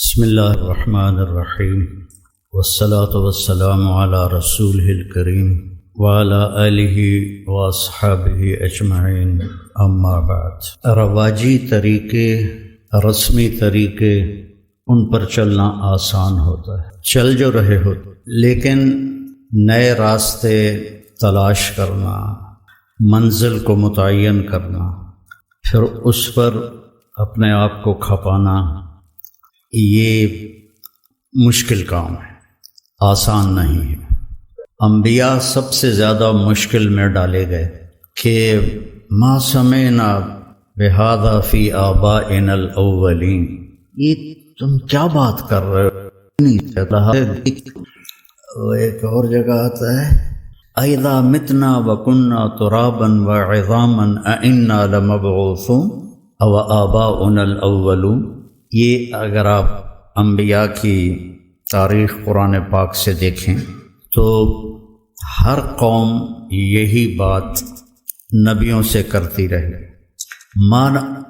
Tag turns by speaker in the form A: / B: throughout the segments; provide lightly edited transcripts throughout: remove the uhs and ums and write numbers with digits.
A: بسم اللہ الرحمن الرحیم والصلاة والسلام علی رسولہ الکریم وعلی آلہ واصحابہ اجمعین اما بعد۔ رواجی طریقے، رسمی طریقے، ان پر چلنا آسان ہوتا ہے، چل جو رہے ہو، لیکن نئے راستے تلاش کرنا، منزل کو متعین کرنا، پھر اس پر اپنے آپ کو کھپانا، یہ مشکل کام ہے، آسان نہیں ہے۔ انبیاء سب سے زیادہ مشکل میں ڈالے گئے کہ ما سمعنا بہذا فی آبائنا الاولین، یہ تم کیا بات کر رہے ہو؟ ایک اور جگہ آتا ہے اذا متنا وکنا ترابا وعظاما انا لمبعوثون او آباؤنا الاولون۔ یہ اگر آپ انبیاء کی تاریخ قرآن پاک سے دیکھیں تو ہر قوم یہی بات نبیوں سے کرتی رہی،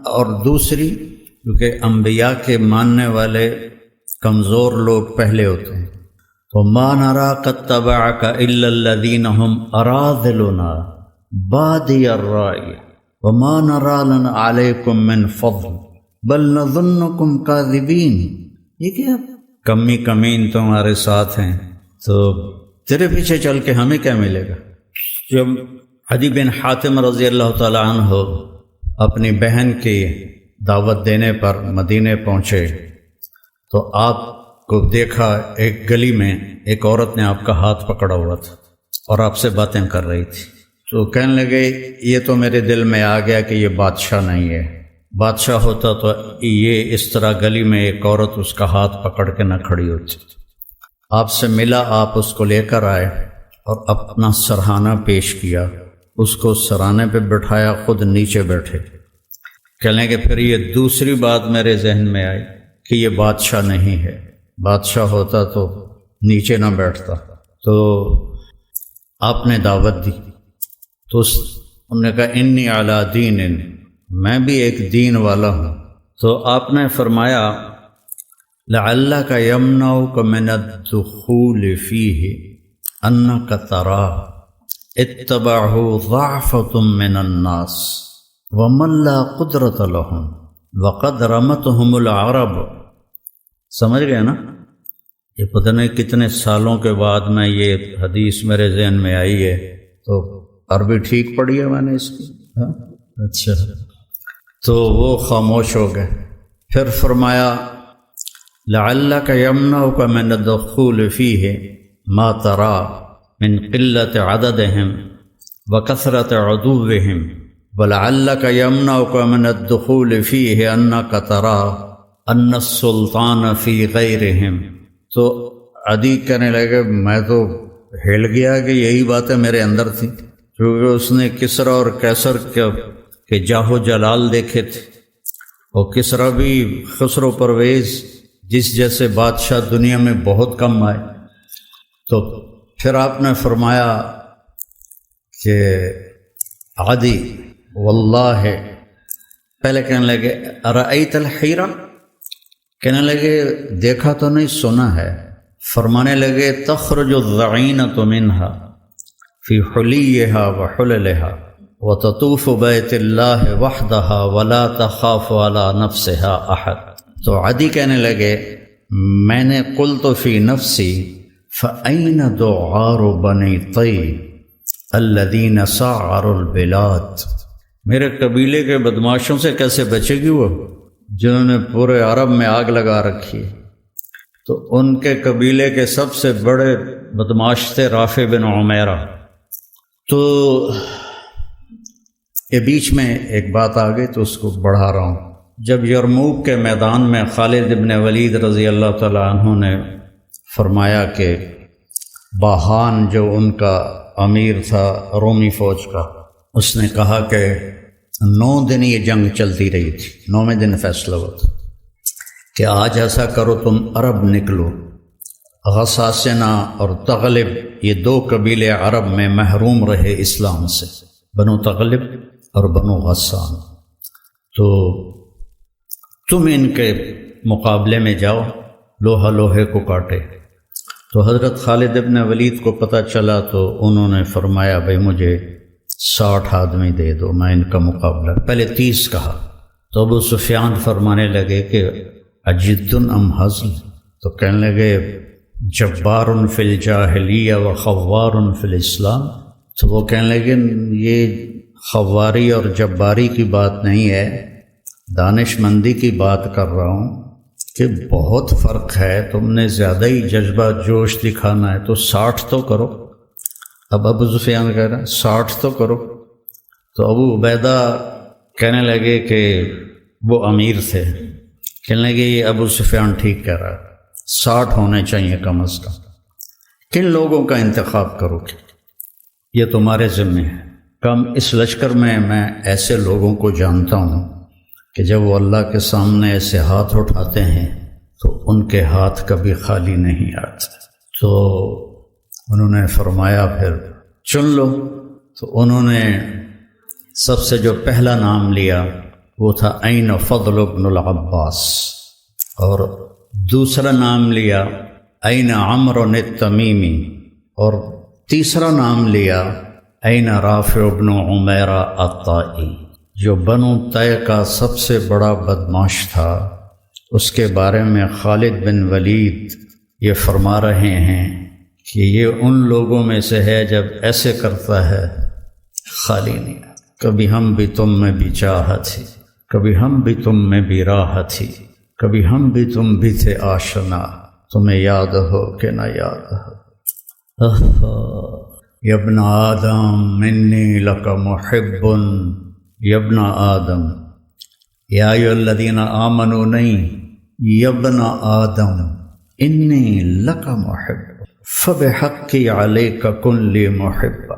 A: اور دوسری کیونکہ انبیاء کے ماننے والے کمزور لوگ پہلے ہوتے ہیں، تو ما نرا قد تبعک الا الذین هم اراذلنا بادی الرأی وما نرا لنا علیکم من فضل بل نظنکم کاذبین۔ یہ کیا کمی کمین تمہارے ساتھ ہیں تو تیرے پیچھے چل کے ہمیں کیا ملے گا؟ جب عدی بن حاتم رضی اللہ تعالی عنہ اپنی بہن کی دعوت دینے پر مدینے پہنچے تو آپ کو دیکھا ایک گلی میں ایک عورت نے آپ کا ہاتھ پکڑا ہوا تھا اور آپ سے باتیں کر رہی تھی، تو کہنے لگے یہ تو میرے دل میں آ گیا کہ یہ بادشاہ نہیں ہے، بادشاہ ہوتا تو یہ اس طرح گلی میں ایک عورت اس کا ہاتھ پکڑ کے نہ کھڑی ہوتی۔ آپ سے ملا، آپ اس کو لے کر آئے اور اپنا سرہانہ پیش کیا، اس کو سرانے پہ بٹھایا، خود نیچے بیٹھے۔ کہنے کہ پھر یہ دوسری بات میرے ذہن میں آئی کہ یہ بادشاہ نہیں ہے، بادشاہ ہوتا تو نیچے نہ بیٹھتا۔ تو آپ نے دعوت دی تو انہوں نے کہا انی علی دین، میں بھی ایک دین والا ہوں۔ تو آپ نے فرمایا لعلک یمنعک من الدخول فیہ انک ترا اتبعہ ضعفۃ من الناس ومن لا قدرۃ لہم وقد رمتہم العرب۔ سمجھ گئے نا؟ یہ پتہ نہیں کتنے سالوں کے بعد میں یہ حدیث میرے ذہن میں آئی ہے، تو عربی ٹھیک پڑھی ہے میں نے اس کی؟ اچھا، تو وہ خاموش ہو گئے۔ پھر فرمایا لعلک یمنعک من الدخول فیہ ما ترا من قلت عددہم وکثرت عدوہم ولعلک یمنعک من الدخول فیہ انک ترا ان السلطان فی غیرہم۔ تو عدی کہنے لگے میں تو ہل گیا کہ یہی باتیں میرے اندر تھیں، کیونکہ اس نے کسریٰ اور قیصر کے جاہ و جلال دیکھے تھے، اور کسریٰ بھی خسرو پرویز جس جیسے بادشاہ دنیا میں بہت کم آئے۔ تو پھر آپ نے فرمایا کہ عدی واللہ، پہلے کہنے لگے ارأیت الحیرہ، کہنے لگے دیکھا تو نہیں سنا ہے، فرمانے لگے تخرج الضعینۃ منہا فی حلیہا وحللہا وتطوف بیت اللہ وحدہا ولا تخاف علی نفسہا احد۔ تو عدی کہنے لگے میں نے قلت فی نفسی فأین دعار بنی طی الذین سعروا البلاد۔ میرے قبیلے کے بدماشوں سے کیسے بچے گی وہ جنہوں نے پورے عرب میں آگ لگا رکھی ہے؟ تو ان کے قبیلے کے سب سے بڑے بدماش تھے رافع بن عمیرہ۔ تو یہ بیچ میں ایک بات آ گئی تو اس کو بڑھا رہا ہوں۔ جب یرموک کے میدان میں خالد بن ولید رضی اللہ تعالی عنہ نے فرمایا کہ باہان جو ان کا امیر تھا رومی فوج کا، اس نے کہا کہ 9 دن یہ جنگ چلتی رہی تھی، 9ویں دن فیصلہ ہوا تھا کہ آج ایسا کرو تم عرب نکلو۔ غساسنہ اور تغلب یہ 2 قبیلے عرب میں محروم رہے اسلام سے، بنو تغلب اور بنو غسان۔ تو تم ان کے مقابلے میں جاؤ لوہا لوہے کو کاٹے۔ تو حضرت خالد ابن ولید کو پتہ چلا تو انہوں نے فرمایا بھائی مجھے 60 آدمی دے دو، میں ان کا مقابلہ، پہلے 30 کہا۔ تو ابو سفیان فرمانے لگے کہ اجد ام حزل، تو کہنے لگے جبار فی الجاہلیہ و خوار فی الاسلام۔ تو وہ کہنے لگے یہ خواری اور جباری کی بات نہیں ہے، دانش مندی کی بات کر رہا ہوں کہ بہت فرق ہے، تم نے زیادہ ہی جذبہ جوش دکھانا ہے، تو 60 تو کرو۔ اب ابو سفیان کہہ رہا ہے 60 تو کرو۔ تو ابو عبیدہ کہنے لگے کہ وہ امیر تھے، کہنے لگے یہ ابو سفیان ٹھیک کہہ رہا ہے، 60 ہونے چاہیے کم از کم۔ کن لوگوں کا انتخاب کرو گے یہ تمہارے ذمہ ہے۔ کم اس لشکر میں ایسے لوگوں کو جانتا ہوں کہ جب وہ اللہ کے سامنے ایسے ہاتھ اٹھاتے ہیں تو ان کے ہاتھ کبھی خالی نہیں آتے۔ تو انہوں نے فرمایا پھر چن لو۔ تو انہوں نے سب سے جو پہلا نام لیا وہ تھا این فضل بن العباس، اور دوسرا نام لیا این عمرو التمیمی، اور تیسرا نام لیا این رافع بن عمیرہ الطائی، جو بنو طے کا سب سے بڑا بدماش تھا۔ اس کے بارے میں خالد بن ولید یہ فرما رہے ہیں کہ یہ ان لوگوں میں سے ہے جب ایسے کرتا ہے خالی نہیں، کبھی ہم بھی تم میں بھی چاہت تھی، کبھی ہم بھی تم میں بھی راہ تھی، کبھی ہم بھی تم بھی تھے آشنا، تمہیں یاد ہو کہ نہ یاد ہو۔ یا ابن آدم منی لک محب، یا ابن آدم، یا ایھا الذین آمنوا نہیں، یا ابن آدم انی لک محب فبحقی علیک کن لی محبا۔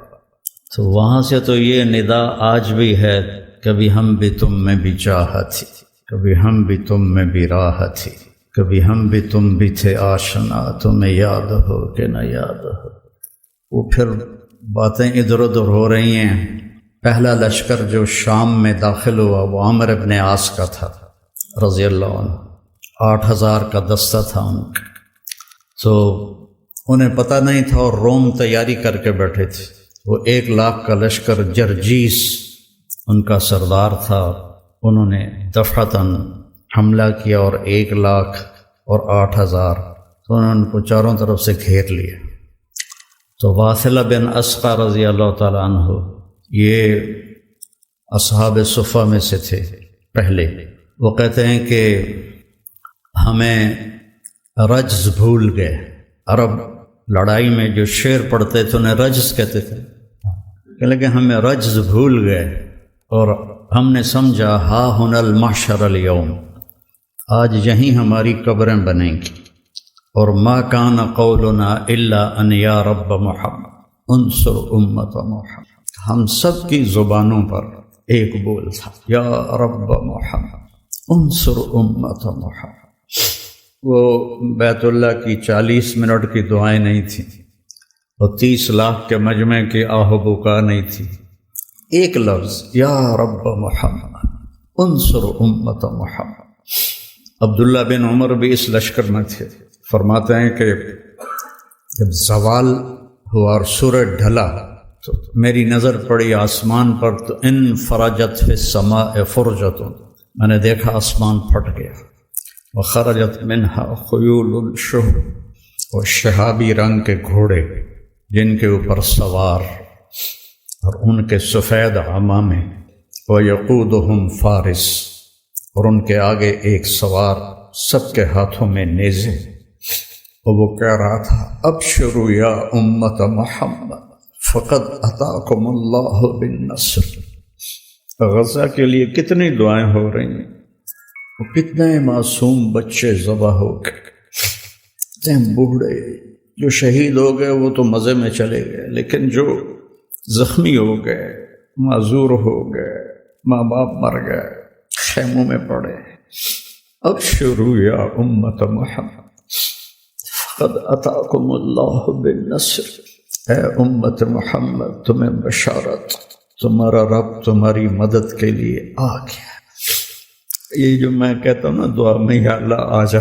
A: تو وہاں سے تو یہ ندا آج بھی ہے، کبھی ہم بھی تم میں بھی چاہت تھی، کبھی ہم بھی تم میں بھی راہ تھی، کبھی ہم بھی تم بھی تھے آشنا، تمہیں یاد ہو کہ نہ یاد ہو۔ وہ پھر باتیں ادھر ادھر ہو رہی ہیں۔ پہلا لشکر جو شام میں داخل ہوا وہ عامر ابن عاص کا تھا رضی اللہ عنہ، 8000 کا دستہ تھا ان کا۔ تو انہیں پتہ نہیں تھا اور روم تیاری کر کے بیٹھے تھے۔ وہ 1 لاکھ کا لشکر جرجیس ان کا سردار تھا، انہوں نے دفعتاً حملہ کیا اور 1 لاکھ اور 8000، تو انہوں نے ان کو چاروں طرف سے گھیر لیا۔ تو واثلہ بن اسقع رضی اللہ تعالیٰ عنہ یہ اصحاب صفہ میں سے تھے پہلے، وہ کہتے ہیں کہ ہمیں رجز بھول گئے۔ عرب لڑائی میں جو شعر پڑھتے تھے انہیں رجز کہتے تھے، لیکن ہمیں رجز بھول گئے اور ہم نے سمجھا ہا ہن المحشر اليوم، آج یہیں ہماری قبریں بنیں گی، اور ما کان قولنا الا ان یا رب محمد انصر امت محمد، ہم سب کی زبانوں پر ایک بول تھا، یا رب محمد انصر امت محمد۔ وہ بیت اللہ کی 40 منٹ کی دعائیں نہیں تھیں، اور 30 لاکھ کے مجمع کی آہ و بکا نہیں تھی، ایک لفظ یا رب محمد انصر امت محمد۔ عبداللہ بن عمر بھی اس لشکر میں تھے، فرماتے ہیں کہ جب زوال ہوا اور سورج ڈھلا تو میری نظر پڑی آسمان پر، تو ان فرجت فی السماء فرجۃ، میں نے دیکھا آسمان پھٹ گیا، وخرجت منها خیول الشہب، اور شہابی رنگ کے گھوڑے جن کے اوپر سوار اور ان کے سفید عمامے، ویقودہم فارس، اور ان کے آگے ایک سوار، سب کے ہاتھوں میں نیزے، اور وہ کہہ رہا تھا ابشروا یا امت محمد فقد اتاکم اللہ بالنصر۔ غزہ کے لیے کتنی دعائیں ہو رہی ہیں، وہ کتنے معصوم بچے ذبح ہو گئے، کتنے بوڑھے جو شہید ہو گئے وہ تو مزے میں چلے گئے، لیکن جو زخمی ہو گئے، معذور ہو گئے، ماں باپ مر گئے، خیموں میں پڑے، ابشروا یا امت محمد فقد اتاکم اللہ بالنصر، اے امت محمد تمہیں بشارت، تمہارا رب تمہاری مدد کے لیے آ گیا۔ یہ جو میں کہتا ہوں نا دعا میں یا اللہ آ جا،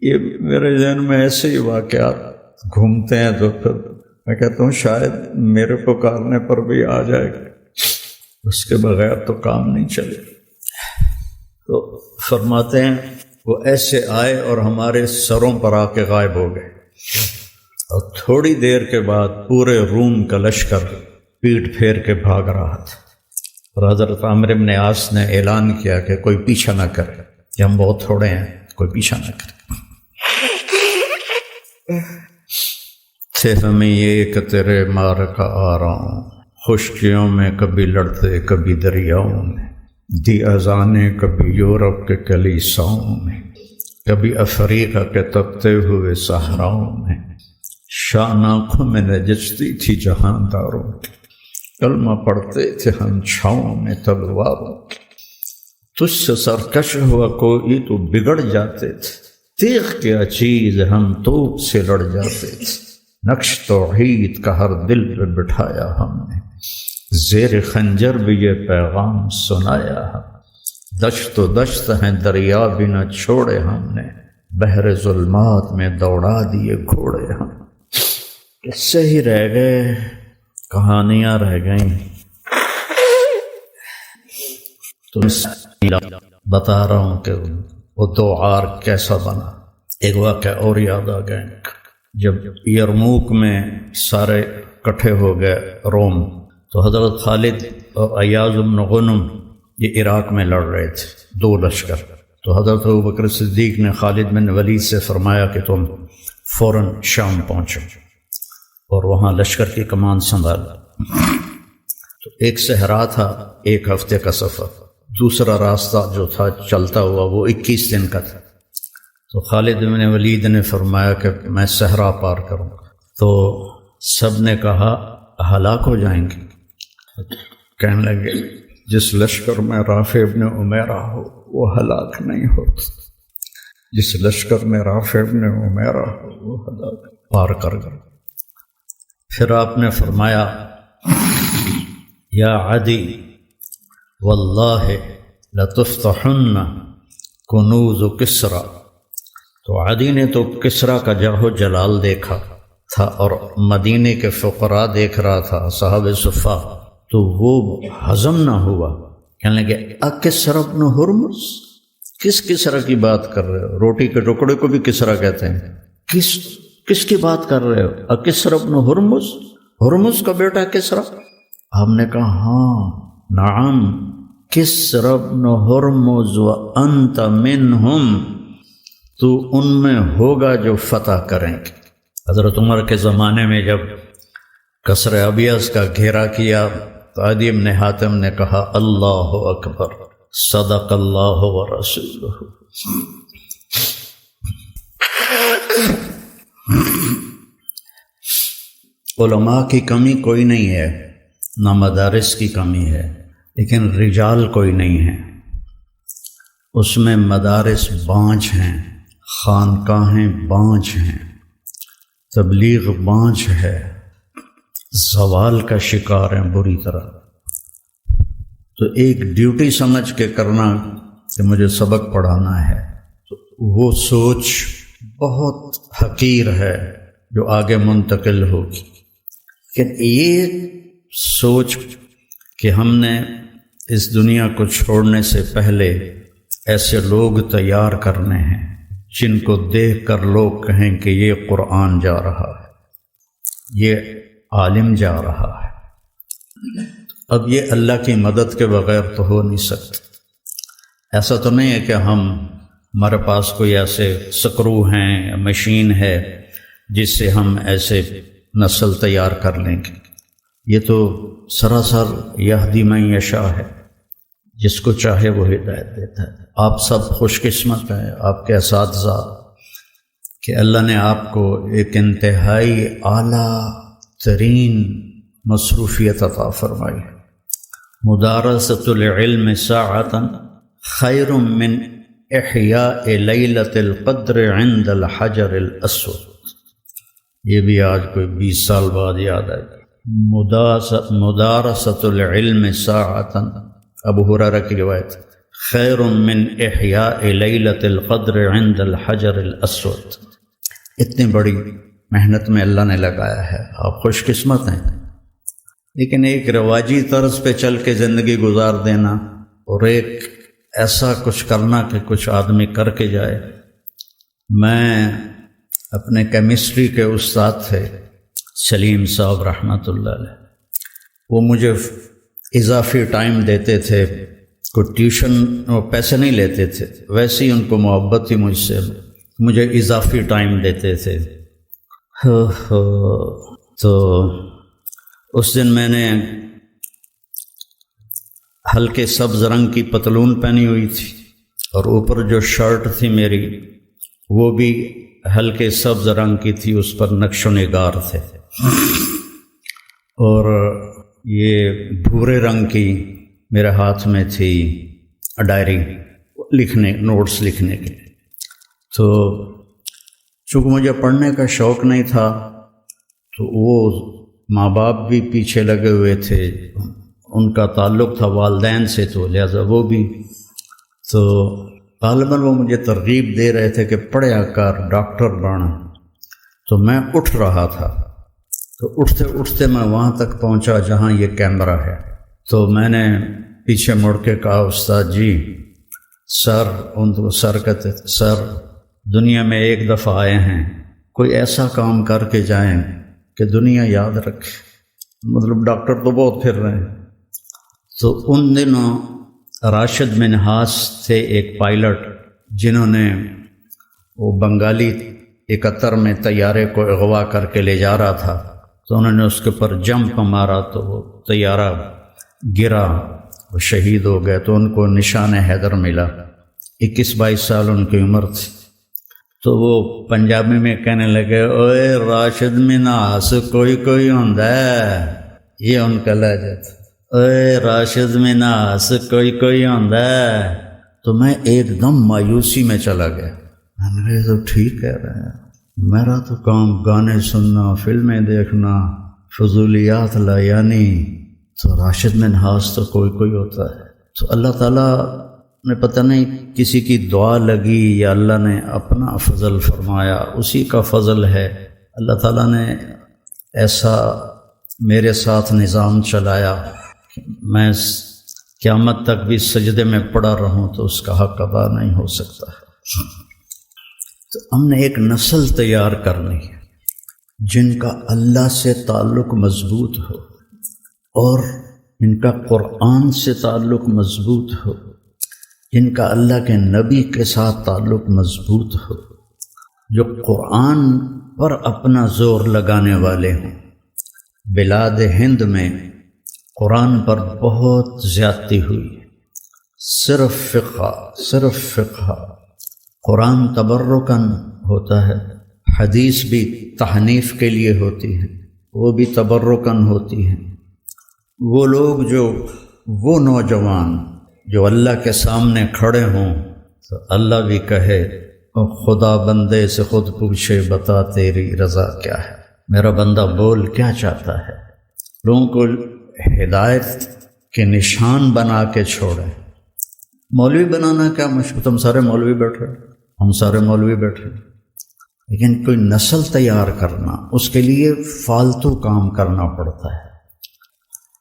A: یہ میرے ذہن میں ایسے ہی واقعات گھومتے ہیں، تو پھر میں کہتا ہوں شاید میرے پکارنے پر بھی آ جائے گا، اس کے بغیر تو کام نہیں چلے۔ تو فرماتے ہیں وہ ایسے آئے اور ہمارے سروں پر آ کے غائب ہو گئے، اور تھوڑی دیر کے بعد پورے روم کا لشکر پیٹ پھیر کے بھاگ رہا تھا، اور حضرت عامر بن عاص نے اعلان کیا کہ کوئی پیچھا نہ کرے، کہ ہم بہت تھوڑے ہیں، کوئی پیچھا نہ کرے۔ تھے ہمیں یہ کہ تیرے مار کا آ رہا ہوں، خشکیوں میں کبھی لڑتے کبھی دریاؤں میں، دی اذانیں کبھی یورپ کے کلیساؤں میں، کبھی افریقہ کے تپتے ہوئے صحراؤں میں، شان آنکھوں میں نجچتی تھی جہانداروں کی، کلمہ پڑھتے تھے ہم چھاؤں میں تلواروں کی، تجھ سے سرکش ہوا کوئی تو بگڑ جاتے تھے، تیغ کیا چیز ہم توپ سے لڑ جاتے تھے، نقش توحید کا ہر دل پہ بٹھایا ہم نے، زیر خنجر بھی یہ پیغام سنایا ہم، دشت و دشت ہیں دریا بھی نہ چھوڑے ہم نے، بحر ظلمات میں دوڑا دیے گھوڑے ہم۔ قصے ہی رہ گئے، کہانیاں رہ گئیں، تو بتا رہا ہوں کہ وہ دوعار کیسا بنا۔ ایک واقعہ اور یاد آ گئے، جب یرموک میں سارے کٹھے ہو گئے روم، تو حضرت خالد اور ایاز بن غنم یہ عراق میں لڑ رہے تھے، دو لشکر۔ تو حضرت ابوبکر صدیق نے خالد بن ولید سے فرمایا کہ تم فوراً شام پہنچو اور وہاں لشکر کی کمان سنبھالا۔ تو ایک صحرا تھا، 1 ہفتے کا سفر، دوسرا راستہ جو تھا چلتا ہوا وہ 21 دن کا تھا۔ تو خالد بن ولید نے فرمایا کہ میں صحرا پار کروں گا، تو سب نے کہا ہلاک ہو جائیں گے۔ کہنے لگے جس لشکر میں رافع ابن عمیرہ ہو وہ ہلاک نہیں ہوتا، جس لشکر میں رافع ابن عمیرہ ہو وہ ہلاک پار کر گئے۔ پھر آپ نے فرمایا یا عدی واللہ لتفتحن کنوز کسریٰ۔ تو عدی نے تو کسریٰ کا جاہ و جلال دیکھا تھا اور مدینے کے فقراء دیکھ رہا تھا، صحابہ صفا، تو وہ ہضم نہ ہوا۔ کہنے لگے اکسریٰ ابن ہرمز، کس کسریٰ کی بات کر رہے ہو؟ روٹی کے ٹکڑے کو بھی کسریٰ کہتے ہیں، کس کی بات کر رہے ہو؟ اکسریٰ ابن ہرمز، ہرمز کا بیٹا کسریٰ؟ آپ نے کہا ہاں نعم کسریٰ ابن ہرمز وانت منہم، تو ان میں ہوگا جو فتح کریں گے۔ حضرت عمر کے زمانے میں جب قصر ابیض کا گھیرا کیا تو عدی بن حاتم نے کہا اللہ اکبر صدق اللہ ورسولہ۔ علماء کی کمی کوئی نہیں ہے، نہ مدارس کی کمی ہے، لیکن رجال کوئی نہیں ہے۔ اس میں مدارس بانجھ ہیں، خانقاہیں بانجھ ہیں، تبلیغ بانجھ ہے، زوال کا شکار ہیں بری طرح۔ تو ایک ڈیوٹی سمجھ کے کرنا کہ مجھے سبق پڑھانا ہے، تو وہ سوچ بہت حقیر ہے جو آگے منتقل ہوگی۔ لیکن یہ سوچ کہ ہم نے اس دنیا کو چھوڑنے سے پہلے ایسے لوگ تیار کرنے ہیں جن کو دیکھ کر لوگ کہیں کہ یہ قرآن جا رہا ہے، یہ عالم جا رہا ہے۔ اب یہ اللہ کی مدد کے بغیر تو ہو نہیں سکتا۔ ایسا تو نہیں ہے کہ ہمارے پاس کوئی ایسے سکرو ہیں، مشین ہے جس سے ہم ایسے نسل تیار کر لیں گے۔ یہ تو سراسر یہدی من یشاء ہے، جس کو چاہے وہ ہدایت دیتا ہے۔ آپ سب خوش قسمت ہیں، آپ کے اساتذہ، کہ اللہ نے آپ کو ایک انتہائی اعلیٰ ترین مصروفیت عطا فرمائی۔ مدارسۃ العلم ساعۃ خیر من احیاء لیلۃ القدر عند الحجر الاسود۔ یہ بھی آج کوئی 20 سال بعد یاد آئے گی۔ مدارسۃ العلم ساعۃ، ابو ہریرہ کی روایت، خیر من احیاء لیلۃ القدر عند الحجر الاسود۔ اتنی بڑی محنت میں اللہ نے لگایا ہے، آپ خوش قسمت ہیں، لیکن ایک رواجی طرز پہ چل کے زندگی گزار دینا اور ایک ایسا کچھ کرنا کہ کچھ آدمی کر کے جائے۔ میں اپنے کیمسٹری کے استاد تھے سلیم صاحب رحمۃ اللہ علیہ، وہ مجھے اضافی ٹائم دیتے تھے، کوئی ٹیوشن وہ پیسے نہیں لیتے تھے، ویسے ہی ان کو محبت تھی مجھ سے، مجھے اضافی ٹائم دیتے تھے۔ تو اس دن میں نے ہلکے سبز رنگ کی پتلون پہنی ہوئی تھی اور اوپر جو شرٹ تھی میری وہ بھی ہلکے سبز رنگ کی تھی، اس پر نقش و نگار تھے، اور یہ بھورے رنگ کی میرے ہاتھ میں تھی ڈائری لکھنے، نوٹس لکھنے کے۔ تو چونکہ مجھے پڑھنے کا شوق نہیں تھا تو وہ ماں باپ بھی پیچھے لگے ہوئے تھے، ان کا تعلق تھا والدین سے، تو لہذا وہ بھی تو غالباً وہ مجھے ترغیب دے رہے تھے کہ پڑھیا کر، ڈاکٹر بن۔ تو میں اٹھ رہا تھا، تو اٹھتے اٹھتے میں وہاں تک پہنچا جہاں یہ کیمرہ ہے، تو میں نے پیچھے مڑ کے کہا استاد جی سر، ان کو سر کہتے تھے، سر دنیا میں ایک دفعہ آئے ہیں، کوئی ایسا کام کر کے جائیں کہ دنیا یاد رکھے، مطلب ڈاکٹر تو بہت پھر رہے ہیں۔ تو ان دنوں راشد منہاس تھے ایک پائلٹ، جنہوں نے وہ بنگالی 71 میں طیارے کو اغوا کر کے لے جا رہا تھا، تو انہوں نے اس کے اوپر جمپ مارا تو وہ طیارہ گرا، وہ شہید ہو گئے، تو ان کو نشان حیدر ملا۔ 21-22 سال ان کی عمر تھی۔ تو وہ پنجابی میں کہنے لگے، اوے راشد منہاس کوئی کوئی ہوندا ہے، یہ ان کا لہجہ تھا، اوے راشد منہاس کوئی کوئی ہوندا ہے۔ تو میں ایک دم مایوسی میں چلا گیا، میں نے تو ٹھیک کہہ رہے ہیں، میرا تو کام گانے سننا، فلمیں دیکھنا، فضولیات لا یعنی، تو راشد منہاس تو کوئی کوئی ہوتا ہے۔ تو اللہ تعالیٰ نے پتہ نہیں کسی کی دعا لگی یا اللہ نے اپنا فضل فرمایا، اسی کا فضل ہے، اللہ تعالیٰ نے ایسا میرے ساتھ نظام چلایا کہ میں قیامت تک بھی سجدے میں پڑا رہوں تو اس کا حق ادا نہیں ہو سکتا ہے۔ تو ہم نے ایک نسل تیار کرنی ہے جن کا اللہ سے تعلق مضبوط ہو اور ان کا قرآن سے تعلق مضبوط ہو، جن کا اللہ کے نبی کے ساتھ تعلق مضبوط ہو، جو قرآن پر اپنا زور لگانے والے ہوں۔ بلاد ہند میں قرآن پر بہت زیادتی ہوئی، صرف فقہ۔ قرآن تبرکاً ہوتا ہے، حدیث بھی تحنیف کے لیے ہوتی ہے، وہ بھی تبرکاً ہوتی ہے۔ وہ لوگ وہ نوجوان جو اللہ کے سامنے کھڑے ہوں تو اللہ بھی کہے، خدا بندے سے خود پوچھے بتا تیری رضا کیا ہے، میرا بندہ بول کیا چاہتا ہے، لوگوں کو ہدایت کے نشان بنا کے چھوڑے۔ مولوی بنانا کیا مشکل، تم سارے مولوی بیٹھے، ہم سارے مولوی بیٹھے، لیکن کوئی نسل تیار کرنا، اس کے لیے فالتو کام کرنا پڑتا ہے۔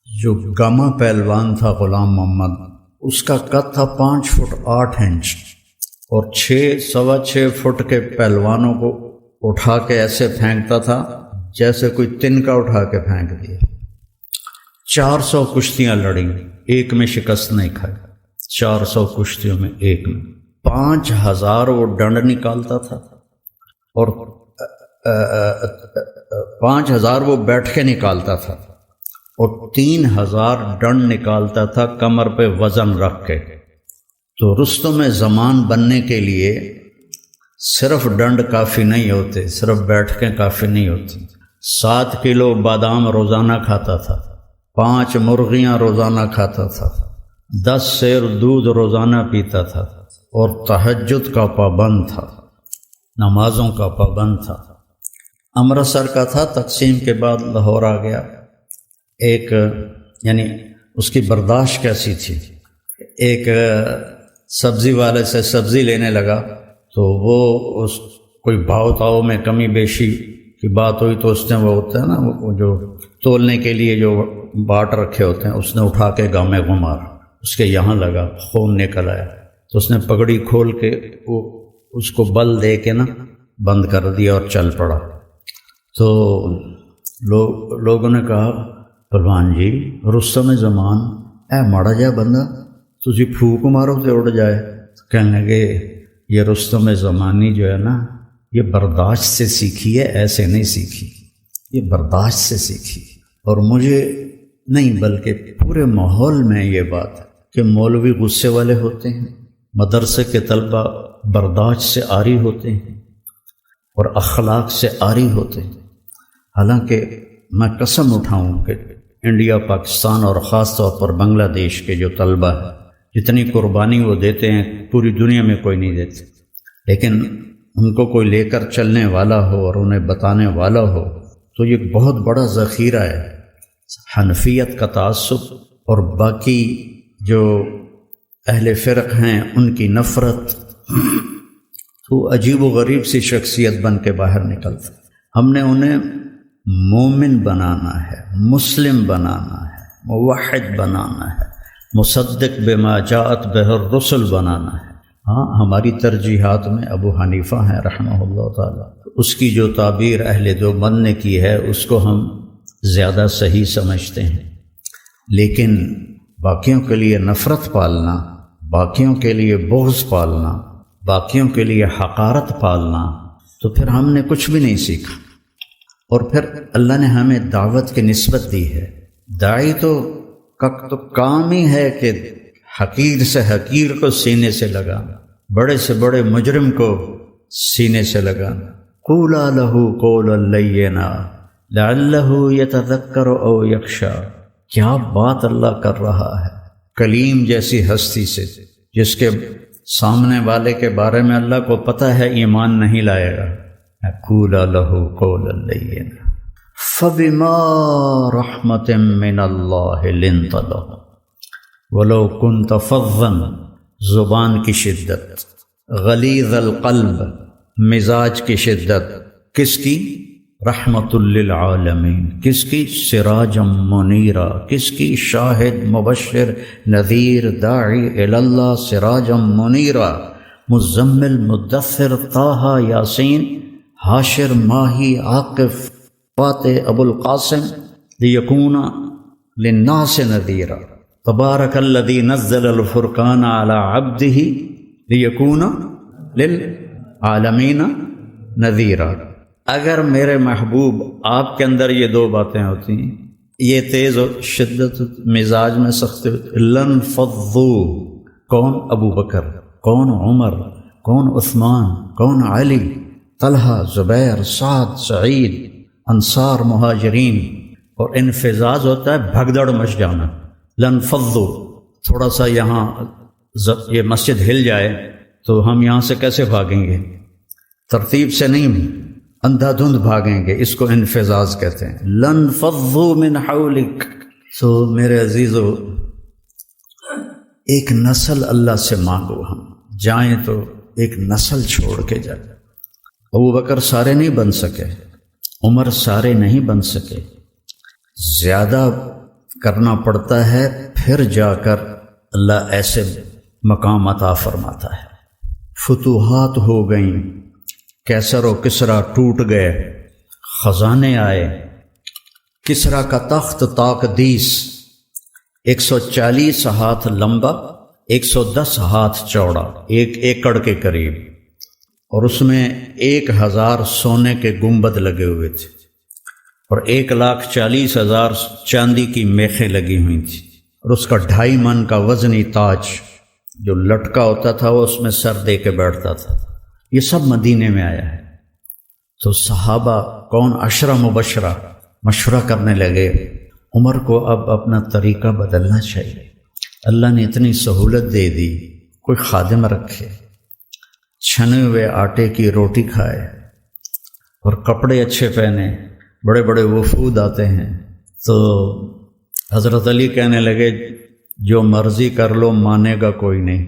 A: جو گاما پہلوان تھا غلام محمد، اس کا قد تھا 5 فٹ 8 انچ، اور 6.25 فٹ کے پہلوانوں کو اٹھا کے ایسے پھینکتا تھا جیسے کوئی تنکا اٹھا کے پھینک دیا۔ 400 کشتیاں لڑیں، ایک میں شکست نہیں کھائی، 400 کشتیوں میں ایک میں 5000 وہ ڈنڈ نکالتا تھا، اور 5000 وہ بیٹھ کے نکالتا تھا، اور 3000 ڈنڈ نکالتا تھا کمر پہ وزن رکھ کے۔ تو رستم زمان بننے کے لیے صرف ڈنڈ کافی نہیں ہوتے، صرف بیٹھ کے کافی نہیں ہوتے۔ 7 کلو بادام روزانہ کھاتا تھا، 5 مرغیاں روزانہ کھاتا تھا، 10 سیر دودھ روزانہ پیتا تھا، اور تہجد کا پابند تھا، نمازوں کا پابند تھا۔ امرتسر کا تھا، تقسیم کے بعد لاہور آ گیا۔ ایک یعنی اس کی برداشت کیسی تھی، ایک سبزی والے سے سبزی لینے لگا تو وہ اس کوئی بھاؤ تاؤ میں کمی بیشی کی بات ہوئی تو اس نے وہ ہوتا ہے نا وہ جو تولنے کے لیے جو باٹ رکھے ہوتے ہیں اس نے اٹھا کے گامے گھمار اس کے یہاں لگا، خون نکل آیا تو اس نے پگڑی کھول کے وہ اس کو بل دے کے نا بند کر دیا اور چل پڑا۔ تو لوگوں نے کہا پہلوان جی رستم زمان اے ماڑا جا بندہ تسی پھوک مارو تے اڑ جائے۔ کہنے لگے یہ رستم زمانی جو ہے نا یہ برداشت سے سیکھی ہے، ایسے نہیں سیکھی، یہ برداشت سے سیکھی۔ اور مجھے نہیں بلکہ پورے ماحول میں یہ بات ہے کہ مولوی غصے والے ہوتے ہیں، مدرسے کے طلبہ برداشت سے عاری ہوتے ہیں اور اخلاق سے عاری ہوتے ہیں۔ حالانکہ میں قسم اٹھاؤں کہ انڈیا، پاکستان اور خاص طور پر بنگلہ دیش کے جو طلبہ ہیں جتنی قربانی وہ دیتے ہیں پوری دنیا میں کوئی نہیں دیتے، لیکن ان کو کوئی لے کر چلنے والا ہو اور انہیں بتانے والا ہو تو یہ بہت بڑا ذخیرہ ہے۔ حنفیت کا تعصب اور باقی جو اہل فرق ہیں ان کی نفرت، تو عجیب و غریب سی شخصیت بن کے باہر نکلتا۔ ہم نے انہیں مومن بنانا ہے، مسلم بنانا ہے، موحد بنانا ہے، مصدق بما جاءت بہ الرسل بنانا ہے۔ ہاں ہماری ترجیحات میں ابو حنیفہ ہیں رحمہ اللہ تعالیٰ، اس کی جو تعبیر اہل دیوبند نے کی ہے اس کو ہم زیادہ صحیح سمجھتے ہیں، لیکن باقیوں کے لیے نفرت پالنا، باقیوں کے لیے بغض پالنا، باقیوں کے لیے حقارت پالنا، تو پھر ہم نے کچھ بھی نہیں سیکھا۔ اور پھر اللہ نے ہمیں دعوت کی نسبت دی ہے۔ داعی تو کام ہی ہے کہ حقیر سے حقیر کو سینے سے لگانا، بڑے سے بڑے مجرم کو سینے سے لگانا۔ قولا لہ قولا لینا لعلہ یتذکر او یخشی۔ کیا بات اللہ کر رہا ہے کلیم جیسی ہستی سے، جس کے سامنے والے کے بارے میں اللہ کو پتہ ہے ایمان نہیں لائے گا۔ قولا لہ قولا لینا فبما رحمت من اللہ لنت لهم ولو كنت فظا، زبان کی شدت، غلیظ القلب، مزاج کی شدت، کس کی؟ رحمت للعالمین، کس کی؟ سراجا منیرا، کس کی؟ شاہد مبشر نذیر داعی الی اللہ سراجا منیرا، مزمل مدثر طٰہٰ یاسین حاشر ماہی عاقف فاتح ابو القاسم لیکون للناس نذیرا، تبارک الذی نزل الفرقان علی عبدہ لیکون للعالمین نذیرا۔ اگر میرے محبوب آپ کے اندر یہ دو باتیں ہوتی ہیں، یہ تیز و شدت مزاج میں سختی ہوتی، لن فضو، کون؟ ابو بکر، کون؟ عمر، کون؟ عثمان، کون؟ علی، طلحہ، زبیر، سعد، سعید، انصار، مہاجرین۔ اور انفزاز ہوتا ہے بھگدڑ مچ جانا۔ لن فضو، تھوڑا سا یہاں یہ مسجد ہل جائے تو ہم یہاں سے کیسے بھاگیں گے؟ ترتیب سے نہیں، اندھا دھند بھاگیں گے، اس کو انفزاز کہتے ہیں۔ لن فضو من حولک۔ سو میرے عزیزو، ایک نسل اللہ سے مانگو، ہم جائیں تو ایک نسل چھوڑ کے جائیں۔ ابو بکر سارے نہیں بن سکے، عمر سارے نہیں بن سکے، زیادہ کرنا پڑتا ہے، پھر جا کر اللہ ایسے مقام عطا فرماتا ہے۔ فتوحات ہو گئیں، کیسر و کسریٰ ٹوٹ گئے، خزانے آئے۔ کسریٰ کا تخت تاقدیس 140 ہاتھ لمبا، 110 ہاتھ چوڑا، 1 ایکڑ کے قریب، اور اس میں 1000 سونے کے گنبد لگے ہوئے تھے اور 1,40,000 چاندی کی میخیں لگی ہوئی تھیں، اور اس کا 2.5 من کا وزنی تاج جو لٹکا ہوتا تھا وہ اس میں سر دے کے بیٹھتا تھا۔ یہ سب مدینے میں آیا ہے۔ تو صحابہ کون؟ 10 مبشرہ مشورہ کرنے لگے، عمر کو اب اپنا طریقہ بدلنا چاہیے، اللہ نے اتنی سہولت دے دی، کوئی خادم رکھے، چھنے ہوئے آٹے کی روٹی کھائے اور کپڑے اچھے پہنے، بڑے بڑے وفود آتے ہیں۔ تو حضرت علی کہنے لگے جو مرضی کر لو مانے گا کوئی نہیں،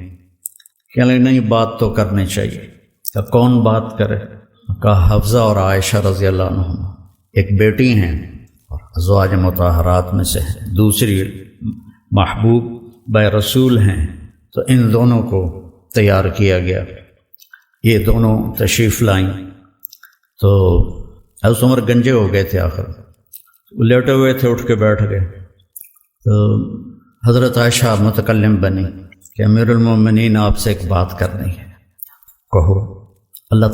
A: کہنے لگے نہیں بات تو کرنی چاہیے۔ کہ کون بات کرے؟ کہا حفصہ اور عائشہ رضی اللہ عنہما، ایک بیٹی ہیں اور ازواج مطہرات میں سے ہیں، دوسری محبوب بے رسول ہیں، تو ان دونوں کو تیار کیا گیا۔ یہ دونوں تشریف لائیں تو حضرت عمر گنجے ہو گئے تھے، آخر لیٹے ہوئے تھے، اٹھ کے بیٹھ گئے۔ تو حضرت عائشہ متکلم بنی کہ امیر المومنین آپ سے ایک بات کرنی ہے، کہو۔ اللہ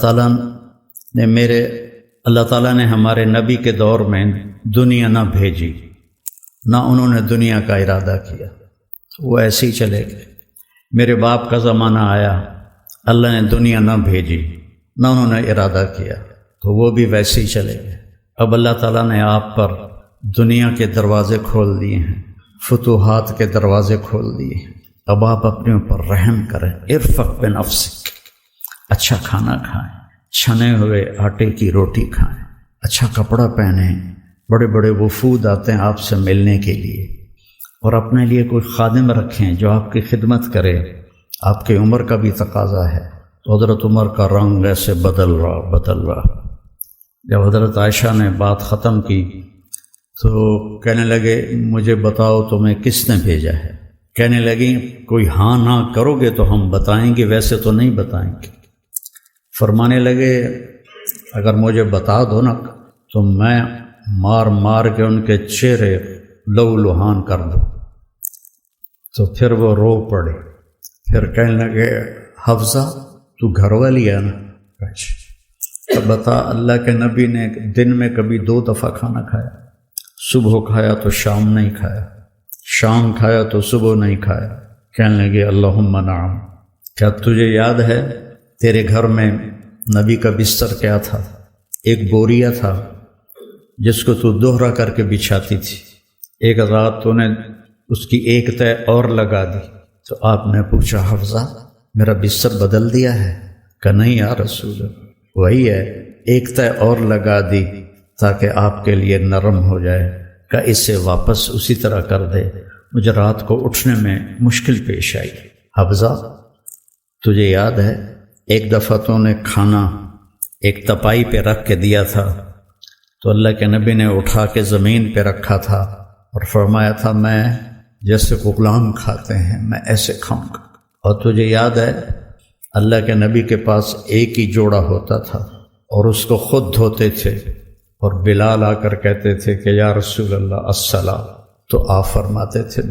A: تعالیٰ نے ہمارے نبی کے دور میں دنیا نہ بھیجی، نہ انہوں نے دنیا کا ارادہ کیا، وہ ایسے ہی چلے گئے۔ میرے باپ کا زمانہ آیا، اللہ نے دنیا نہ بھیجی، نہ انہوں نے ارادہ کیا، تو وہ بھی ویسے ہی چلے گئے۔ اب اللہ تعالیٰ نے آپ پر دنیا کے دروازے کھول دیے ہیں، فتوحات کے دروازے کھول دیے ہیں، اب آپ اپنے اوپر رحم کریں۔ ارفق بنفسک، اچھا کھانا کھائیں، چھنے ہوئے آٹے کی روٹی کھائیں، اچھا کپڑا پہنیں، بڑے بڑے وفود آتے ہیں آپ سے ملنے کے لیے، اور اپنے لیے کوئی خادم رکھیں جو آپ کی خدمت کرے۔ آپ کی عمر کا بھی تقاضا ہے۔ تو حضرت عمر کا رنگ ایسے بدل رہا۔ جب حضرت عائشہ نے بات ختم کی تو کہنے لگے مجھے بتاؤ تمہیں کس نے بھیجا ہے؟ کہنے لگیں کوئی ہاں نہ کرو گے تو ہم بتائیں گے، ویسے تو نہیں بتائیں گے۔ فرمانے لگے اگر مجھے بتا دو نا تو میں مار مار کے ان کے چہرے لہو لہان کر دوں۔ تو پھر وہ رو پڑے، پھر کہنے لگے حفصہ تو گھر والی ہے نا؟ تو بتا اللہ کے نبی نے دن میں کبھی 2 دفعہ کھانا کھایا، صبح کھایا تو شام نہیں کھایا، شام کھایا تو صبح نہیں کھایا۔ کہنے لگے اللہم نعم۔ کیا تجھے یاد ہے تیرے گھر میں نبی کا بستر کیا تھا؟ ایک بوریا تھا جس کو تو دوہرا کر کے بچھاتی تھی، ایک رات تو نے اس کی ایک تہہ اور لگا دی۔ تو آپ نے پوچھا حفصہ میرا بستر بدل دیا ہے؟ کہ نہیں یا رسول اللہ، وہی ہے، ایک تہہ اور لگا دی تاکہ آپ کے لیے نرم ہو جائے۔ کہ اسے واپس اسی طرح کر دے، مجھے رات کو اٹھنے میں مشکل پیش آئی۔ حفصہ تجھے یاد ہے ایک دفعہ تو نے کھانا ایک تپائی پہ رکھ کے دیا تھا، تو اللہ کے نبی نے اٹھا کے زمین پہ رکھا تھا اور فرمایا تھا میں جیسے غلام کھاتے ہیں میں ایسے کھاؤں گا۔ اور تجھے یاد ہے اللہ کے نبی کے پاس ایک ہی جوڑا ہوتا تھا اور اس کو خود دھوتے تھے، اور بلال آ کر کہتے تھے کہ یا رسول اللہ الصلاۃ، تو آپ فرماتے تھے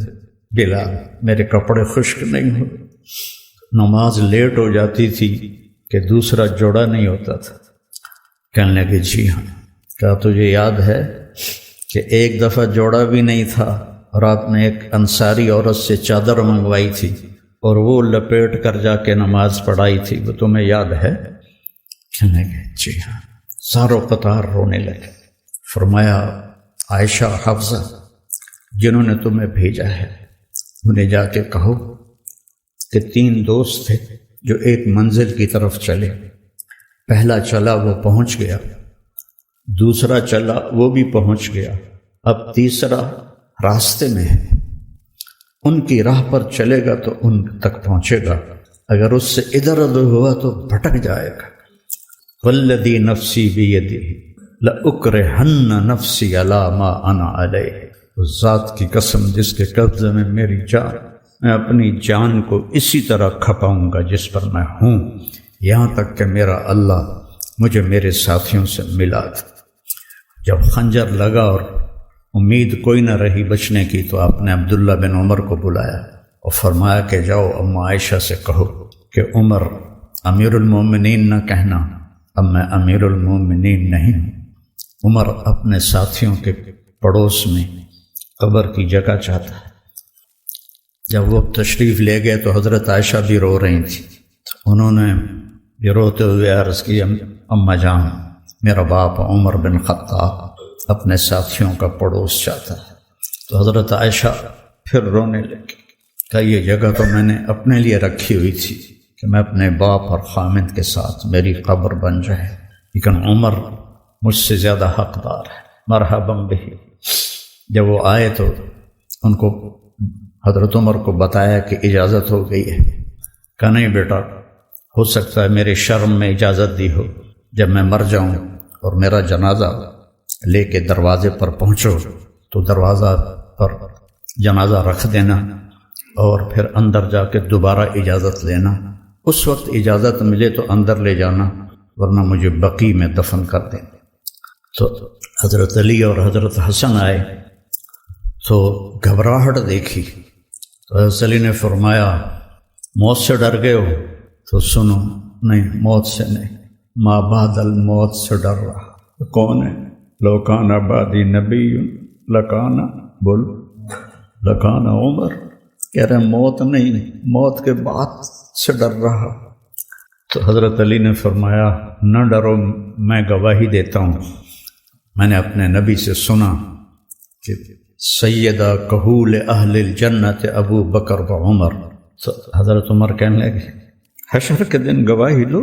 A: بلال میرے کپڑے خشک نہیں ہوئے۔ نماز لیٹ ہو جاتی تھی کہ دوسرا جوڑا نہیں ہوتا تھا۔ کہنے لگے جی ہاں۔ کیا تجھے یاد ہے کہ ایک دفعہ جوڑا بھی نہیں تھا اور آپ نے ایک انصاری عورت سے چادر منگوائی تھی اور وہ لپیٹ کر جا کے نماز پڑھائی تھی، وہ تمہیں یاد ہے؟ کہنے لگے جی ہاں۔ ساروں قطار رونے لگے۔ فرمایا عائشہ حفصہ جنہوں نے تمہیں بھیجا ہے انہیں جا کے کہو کہ 3 دوست تھے جو ایک منزل کی طرف چلے، پہلا چلا وہ پہنچ گیا، دوسرا چلا وہ بھی پہنچ گیا، اب تیسرا راستے میں ہے، ان کی راہ پر چلے گا تو ان تک پہنچے گا، اگر اس سے ادھر ادھر ہوا تو بھٹک جائے گا۔ والذی نفسی بیدہ لأکرہن نفسی علی ما انا علیہ، اس ذات کی قسم جس کے قبضے میں میری جان، میں اپنی جان کو اسی طرح کھپاؤں گا جس پر میں ہوں، یہاں تک کہ میرا اللہ مجھے میرے ساتھیوں سے ملا دے۔ جب خنجر لگا اور امید کوئی نہ رہی بچنے کی تو آپ نے عبداللہ بن عمر کو بلایا اور فرمایا کہ جاؤ اما عائشہ سے کہو کہ عمر امیر المومنین نہ کہنا، اب میں امیر المومنین نہیں ہوں۔ عمر اپنے ساتھیوں کے پڑوس میں قبر کی جگہ چاہتا ہے۔ جب وہ تشریف لے گئے تو حضرت عائشہ بھی رو رہی تھی، انہوں نے یہ روتے ہوئے عرض کی اماں جان میرا باپ عمر بن خطاب اپنے ساتھیوں کا پڑوس چاہتا ہے۔ تو حضرت عائشہ پھر رونے لگی کہ یہ جگہ تو میں نے اپنے لیے رکھی ہوئی تھی کہ میں اپنے باپ اور خامد کے ساتھ میری قبر بن جائے، لیکن عمر مجھ سے زیادہ حقدار ہے، مرحبا بہ۔ جب وہ آئے تو ان کو حضرت عمر کو بتایا کہ اجازت ہو گئی ہے۔ کہا نہیں بیٹا، ہو سکتا ہے میرے شرم میں اجازت دی ہو، جب میں مر جاؤں اور میرا جنازہ لے کے دروازے پر پہنچو تو دروازہ پر جنازہ رکھ دینا اور پھر اندر جا کے دوبارہ اجازت لینا، اس وقت اجازت ملے تو اندر لے جانا، ورنہ مجھے بقیع میں دفن کر دینا۔ تو حضرت علی اور حضرت حسن آئے تو گھبراہٹ دیکھی تو حضرت علی نے فرمایا موت سے ڈر گئے ہو؟ تو سنو، نہیں موت سے نہیں، ما بعد الموت سے ڈر رہا۔ کون ہے؟ لو کان بعدی نبی لکان، بول لکان عمر، کہہ رہے موت نہیں، موت کے بعد سے ڈر رہا۔ تو حضرت علی نے فرمایا نہ ڈرو، میں گواہی دیتا ہوں، میں نے اپنے نبی سے سنا کہ سیدہ کہول اہل الجنت ابو بکر و عمر۔ تو حضرت عمر کہنے لگے حشر کے دن گواہی دو؟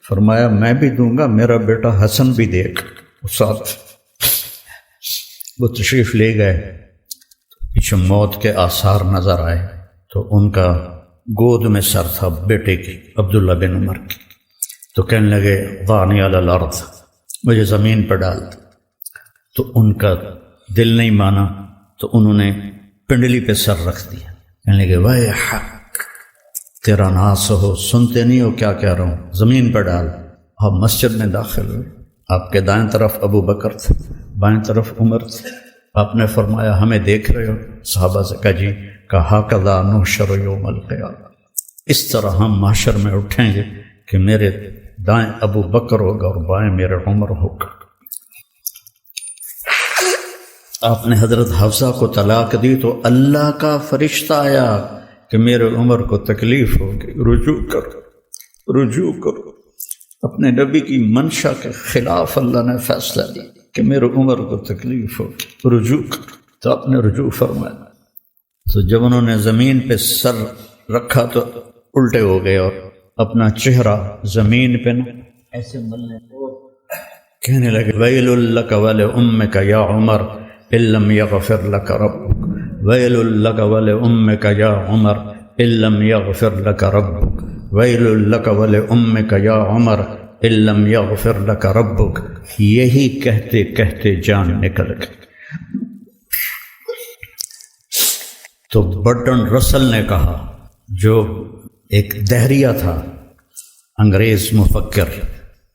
A: فرمایا میں بھی دوں گا، میرا بیٹا حسن بھی دے گا ساتھ۔ وہ تشریف لے گئے، پیچھے موت کے آثار نظر آئے تو ان کا گود میں سر تھا بیٹے کی، عبداللہ بن عمر کی۔ تو کہنے لگے ضعنی علی الارض، مجھے زمین پر ڈال دو۔ تو ان کا دل نہیں مانا تو انہوں نے پنڈلی پہ سر رکھ دیا، کہنے لگے وے حق، تیرا ناس ہو، سنتے نہیں ہو کیا کہہ رہا ہوں، زمین پر ڈال۔ آپ مسجد میں داخل ہوئے، آپ کے دائیں طرف ابو بکر تھے، بائیں طرف عمر تھے۔ آپ نے فرمایا ہمیں دیکھ رہے ہو؟ صحابہ سے کہا جی۔ کہا ھکذا نحشر یوم القیامہ، اس طرح ہم محشر میں اٹھیں گے کہ میرے دائیں ابو بکر ہوگا اور بائیں میرے عمر ہوگا۔ آپ نے حضرت حفصہ کو طلاق دی تو اللہ کا فرشتہ آیا کہ میرے عمر کو تکلیف ہوگی، رجوع کرو، رجوع کرو۔ اپنے نبی کی منشا کے خلاف اللہ نے فیصلہ دیا کہ میرے عمر کو تکلیف ہوگی، رجوع کرو۔ تو آپ نے رجوع فرمایا۔ تو جب انہوں نے زمین پہ سر رکھا تو الٹے ہو گئے اور اپنا چہرہ زمین پہ ایسے ملنے کہنے لگے ویل لک ولامک یا عمر ان لم یغفر لک ربک، ویل لک ولامک یا عمر ان لم یغفر لک ربک، ویل لک ولامک یا عمر ان لم یغفر لک ربک۔ یہی کہتے کہتے جان نکل گئی۔ تو برٹن رسل نے کہا، جو ایک دہریہ تھا، انگریز مفکر،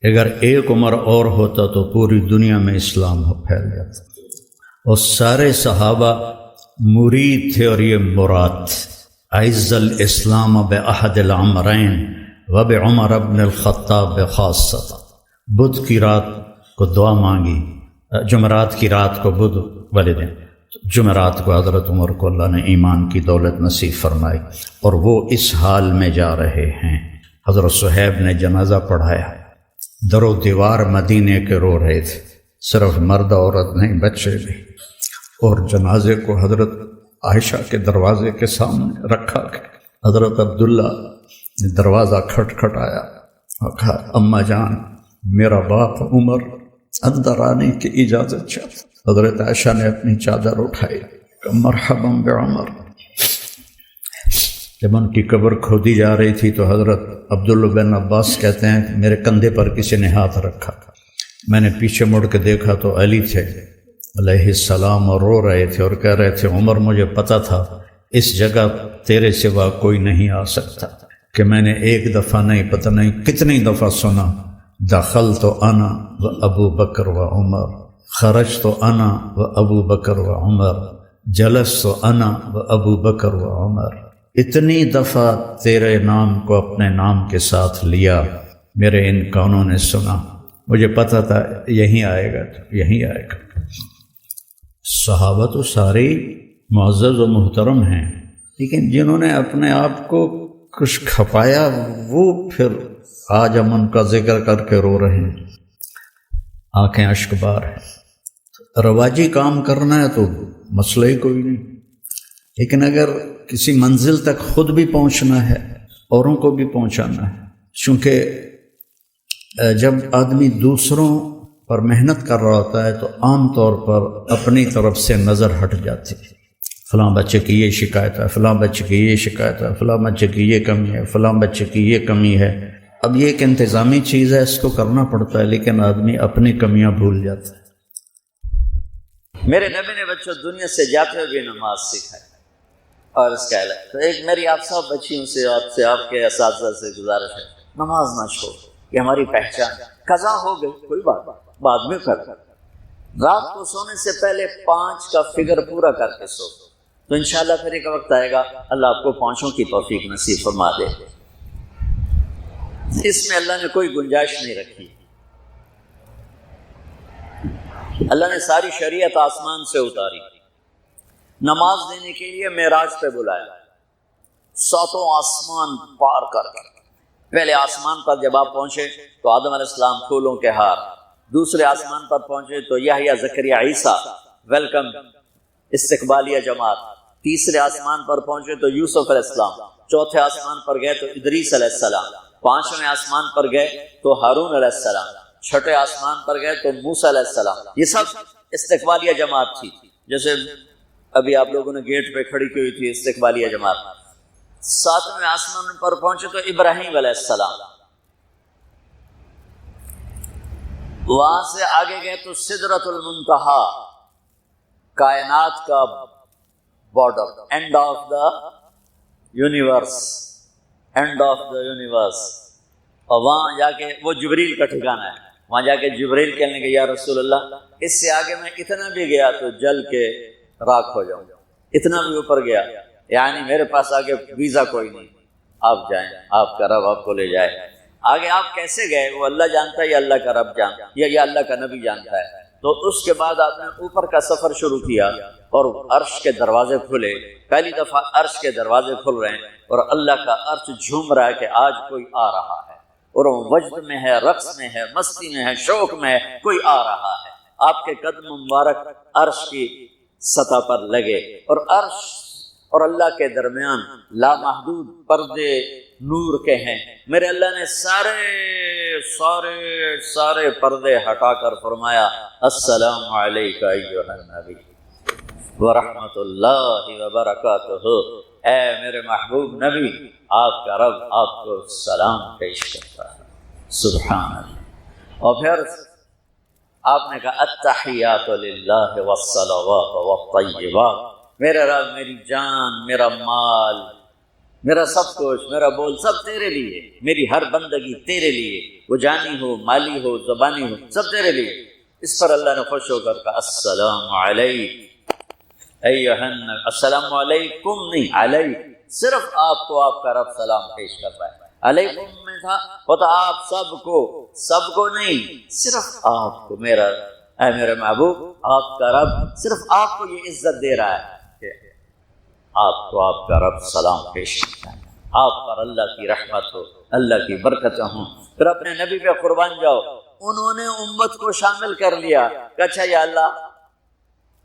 A: اگر ایک عمر اور ہوتا تو پوری دنیا میں اسلام پھیل جاتا، اور سارے صحابہ مرید تھے اور یہ مراد تھے۔ اعز الاسلام باحد العمرین وبعمر بن الخطاب خاصۃ۔ بدھ کی رات کو دعا مانگی، جمعرات کی رات کو بدھ والے دن، جمعرات کو حضرت عمر کو اللہ نے ایمان کی دولت نصیب فرمائی، اور وہ اس حال میں جا رہے ہیں۔ حضرت صہیب نے جنازہ پڑھایا، در و دیوار مدینے کے رو رہے تھے، صرف مرد عورت نہیں، بچے بھی، اور جنازے کو حضرت عائشہ کے دروازے کے سامنے رکھا گیا۔ حضرت عبداللہ نے دروازہ کھٹکھٹایا اور کہا اماں جان، میرا باپ عمر اندر آنے کی اجازت چاہتا۔ حضرت عائشہ نے اپنی چادر اٹھائی کہ مرحبا بعمر۔ جب ان کی قبر کھودی جا رہی تھی تو حضرت عبداللہ بن عباس کہتے ہیں کہ میرے کندھے پر کسی نے ہاتھ رکھا، میں نے پیچھے مڑ کے دیکھا تو علی تھے علیہ السلام، اور رو رہے تھے اور کہہ رہے تھے عمر مجھے پتہ تھا اس جگہ تیرے سوا کوئی نہیں آ سکتا، کہ میں نے ایک دفعہ نہیں، پتہ نہیں کتنی دفعہ سنا دخلت انا و ابو بکر و عمر، خرجت انا و ابو بکر و عمر، جلست انا و ابو بکر و عمر۔ اتنی دفعہ تیرے نام کو اپنے نام کے ساتھ لیا، میرے ان کانوں نے سنا، مجھے پتہ تھا یہیں آئے گا، تو یہیں آئے گا۔ صحابہ تو سارے معزز و محترم ہیں، لیکن جنہوں نے اپنے آپ کو کچھ کھپایا وہ پھر آج ہم ان کا ذکر کر کے رو رہے ہیں، آنکھیں اشک بار ہیں۔ رواجی کام کرنا ہے تو مسئلہ ہی کوئی نہیں، لیکن اگر کسی منزل تک خود بھی پہنچنا ہے، اوروں کو بھی پہنچانا ہے، چونکہ جب آدمی دوسروں پر محنت کر رہا ہوتا ہے تو عام طور پر اپنی طرف سے نظر ہٹ جاتی ہے، فلاں بچے کی یہ شکایت ہے، فلاں بچے کی یہ شکایت ہے، فلاں بچے کی یہ کمی ہے، فلاں بچے کی یہ کمی ہے۔ اب یہ ایک انتظامی چیز ہے، اس کو کرنا پڑتا ہے، لیکن آدمی اپنی کمیاں بھول جاتا ہے۔
B: میرے نبی نے بچوں دنیا سے جاتے ہوئے بھی نماز سکھائی اور اس کا علاج۔ تو ایک میری آپ سب بچیوں سے، آپ کے اساتذہ سے گزارش ہے، نماز نہ چھوڑ، یہ ہماری پہچان۔ قضا ہو گئی کوئی بات، بعد میں کر، رات کو سونے سے پہلے 5 کا فگر پورا کر کے سو، تو انشاءاللہ پھر ایک وقت آئے گا اللہ آپ کو 5 کی توفیق نصیب فرما دے۔ اس میں اللہ نے کوئی گنجائش نہیں رکھی۔ اللہ نے ساری شریعت آسمان سے اتاری، نماز دینے کے لیے معراج پہ بلایا، 7 آسمان پار کر کر۔ پہلے آسمان پر جب آپ پہنچے تو آدم علیہ السلام پھولوں کے ہار، دوسرے آسمان پر پہنچے تو یحییٰ زکریا عیسیٰ ویلکم استقبالیہ جماعت، تیسرے آسمان پر پہنچے تو یوسف علیہ السلام، چوتھے آسمان پر گئے تو ادریس علیہ السلام، 5ویں آسمان پر گئے تو ہارون علیہ السلام، 6ٹھے آسمان پر گئے تو موسیٰ علیہ السلام۔ یہ سب استقبالیہ جماعت تھی، جیسے ابھی آپ لوگوں نے گیٹ پہ کھڑی کی ہوئی تھی استقبالیہ جماعت۔ 7ویں آسمان پر پہنچے تو ابراہیم علیہ السلام، وہاں سے آگے گئے تو سدرۃ المنتہا، کائنات کا border, and of the universe, and of the universe. اور وہاں جا کے وہ جبریل کا ٹھکانہ ہے، وہاں جا کے جبریل کہنے کہ یا رسول اللہ اس سے آگے میں اتنا بھی گیا تو جل کے راکھ ہو جاؤں، اتنا بھی اوپر گیا یعنی میرے پاس آگے ویزا کوئی نہیں، آپ جائیں، آپ کا رب آپ کو لے جائے۔ آگے آپ کیسے گئے وہ اللہ جانتا ہے یا اللہ کا رب جانتا ہے یا اللہ کا نبی جانتا ہے۔ تو اس کے بعد آپ نے اوپر کا سفر شروع کیا اور عرش کے دروازے کھلے، پہلی دفعہ عرش کے دروازے کھل رہے ہیں اور اللہ کا عرش جھوم رہا ہے کہ آج کوئی آ رہا ہے، اور وہ وجد میں ہے، رقص میں ہے، مستی میں ہے، شوق میں ہے، کوئی آ رہا ہے۔ آپ کے قدم مبارک عرش کی سطح پر لگے، اور عرش اور اللہ کے درمیان لامحدود پردے نور کے ہیں۔ میرے اللہ نے سارے پردے ہٹا کر فرمایا السلام علیکہ ایھا النبی ورحمۃ اللہ وبرکاتہ۔ اے میرے محبوب نبی، آپ کا رب آپ کو سلام پیش کرتا ہے۔ سبحان اللہ۔ اور پھر آپ نے کہا التحیات للہ والصلوات والطیبات، میرے رب میری جان، میرا مال، میرا سب کچھ، میرا بول سب تیرے لیے، میری ہر بندگی تیرے لیے، وہ جانی ہو، مالی ہو، زبانی ہو، سب تیرے لیے۔ اس پر اللہ نے خوش ہو کر کہا السلام علیک ایھا النبی، السلام علیکم نہیں، علیک، صرف آپ کو آپ کا رب سلام پیش کر رہا ہے۔ علیکم میں تھا ہوتا آپ سب کو نہیں، صرف آپ کو۔ میرا اے میرے محبوب، آپ کا رب صرف آپ کو یہ عزت دے رہا ہے کہ آپ کو آپ کا رب سلام پیش کرتا ہے، آپ پر اللہ کی رحمت ہو، اللہ کی برکتیں ہوں۔ پھر اپنے نبی پہ قربان جاؤ۔ انہوں نے امت کو شامل کر لیا کہ اچھا یا اللہ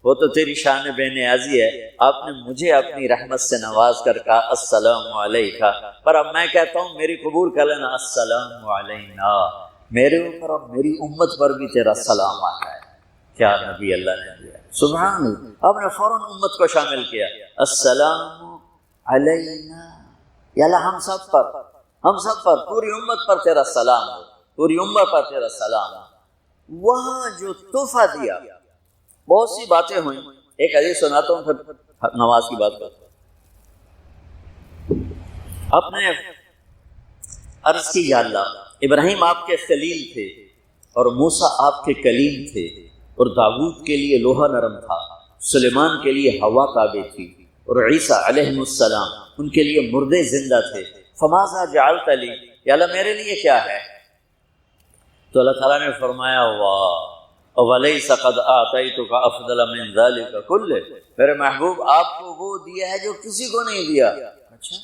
B: وہ تو تیری شان بے نیازی ہے، آپ نے مجھے اپنی رحمت سے نواز کر کہا السلام علیکہ، پر اب میں کہتا ہوں میری قبول کر لینا السلام علینا، میرے اوپر اور میری امت پر بھی تیرا سلام آتا ہے۔ کیا نبی اللہ نے دیا، سبحان اللہ۔ آپ نے فوراً امت کو شامل کیا، السلام علینا، یا اللہ ہم سب پر پوری امت پر تیرا سلام ہو، پوری امت پر تیرا سلام ہو۔ وہاں جو تحفہ دیا، بہت سی باتیں ہوئیں، ایک حدیث سناتا ہوں پھر نماز کی بات کرتا ہوں۔ آپ نے عرض کی یا اللہ ابراہیم آپ کے خلیل تھے اور موسیٰ آپ کے کلیم تھے، اور داؤد کے لیے لوہا نرم تھا، سلیمان کے لیے ہوا تابع تھی، اور عیسیٰ علیہ السلام ان کے لیے مردے زندہ تھے۔ فماذا جعلت لی، یا اللہ میرے لیے کیا ہے؟ تو اللہ تعالیٰ نے فرمایا واہ وَلَيْسَ قَدْ آتَيْتُكَ أَفْضَلَ مِنْ ذَلِكَ كُلِّهِ، میرے محبوب آپ کو وہ دیا ہے جو کسی کو نہیں دیا۔ اچھا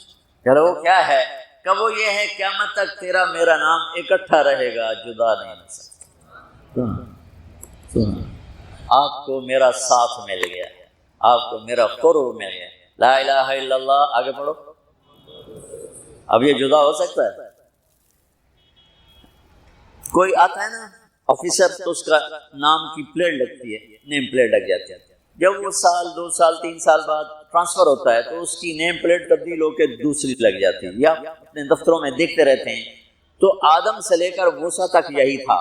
B: چلو وہ کیا ہے؟ کہ وہ یہ ہے قیامت تک تیرا میرا نام اکٹھا رہے گا، جدا نہیں ہو سکتا۔ آپ کو میرا ساتھ مل گیا، آپ کو میرا قرب مل گیا۔ لا الہ الا اللہ، آگے پڑھو۔ اب یہ جدا ہو سکتا ہے؟ کوئی آتا ہے نا آفیسر تو اس کا نام کی پلیٹ لگتی ہے، نیم پلیٹ لگ جاتی ہے، جب وہ سال 2 سال 3 سال بعد ٹرانسفر ہوتا ہے تو اس کی نیم پلیٹ تبدیل ہو کے دوسری لگ جاتی ہے، یا اپنے دفتروں میں دیکھتے رہتے ہیں۔ تو آدم سے لے کر موسیٰ تک یہی تھا،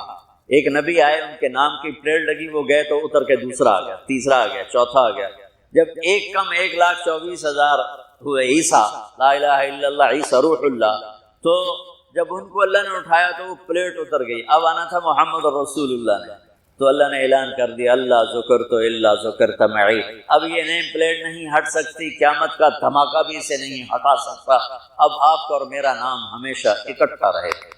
B: ایک نبی آئے، ان کے نام کی پلیٹ لگی، وہ گئے تو اتر کے دوسرا آ گیا، تیسرا آ گیا، چوتھا آ گیا۔ جب ایک کم 1,24,000 ہوئے عیسیٰ، لا الہ الا اللہ، عیسیٰ روح اللہ، تو جب ان کو اللہ نے اٹھایا تو وہ پلیٹ اتر گئی، اب آنا تھا محمد رسول اللہ نے، تو اللہ نے اعلان کر دیا اللہ ذکرت الا ذکرت معی، اب یہ نیم پلیٹ نہیں ہٹ سکتی، قیامت کا دھماکہ بھی اسے نہیں ہٹا سکتا، اب آپ کا اور میرا نام ہمیشہ اکٹھا رہے گا،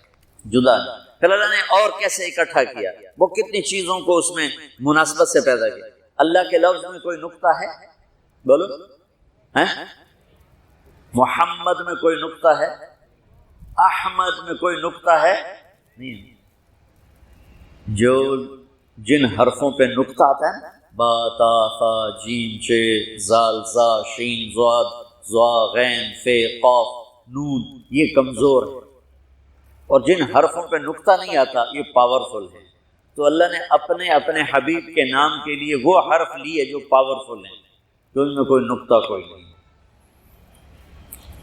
B: جدا نہیں۔ پھر اللہ نے اور کیسے اکٹھا کیا، وہ کتنی چیزوں کو اس میں مناسبت سے پیدا کیا۔ اللہ کے لفظ میں کوئی نقطہ ہے؟ بولو، محمد میں کوئی نقطہ ہے؟ احمد میں کوئی نقطہ ہے؟ نہیں۔ جو جن حرفوں پہ نقطہ آتا ہے، با تا ثا جیم چ زال زا شین ضاد ضا غین فے قاف نون، یہ کمزور ہے، اور جن حرفوں پہ نقطہ نہیں آتا یہ پاورفل ہے۔ تو اللہ نے اپنے حبیب کے نام کے لیے وہ حرف لیے جو پاورفل ہیں، تو ان میں کوئی نقطہ کوئی نہیں۔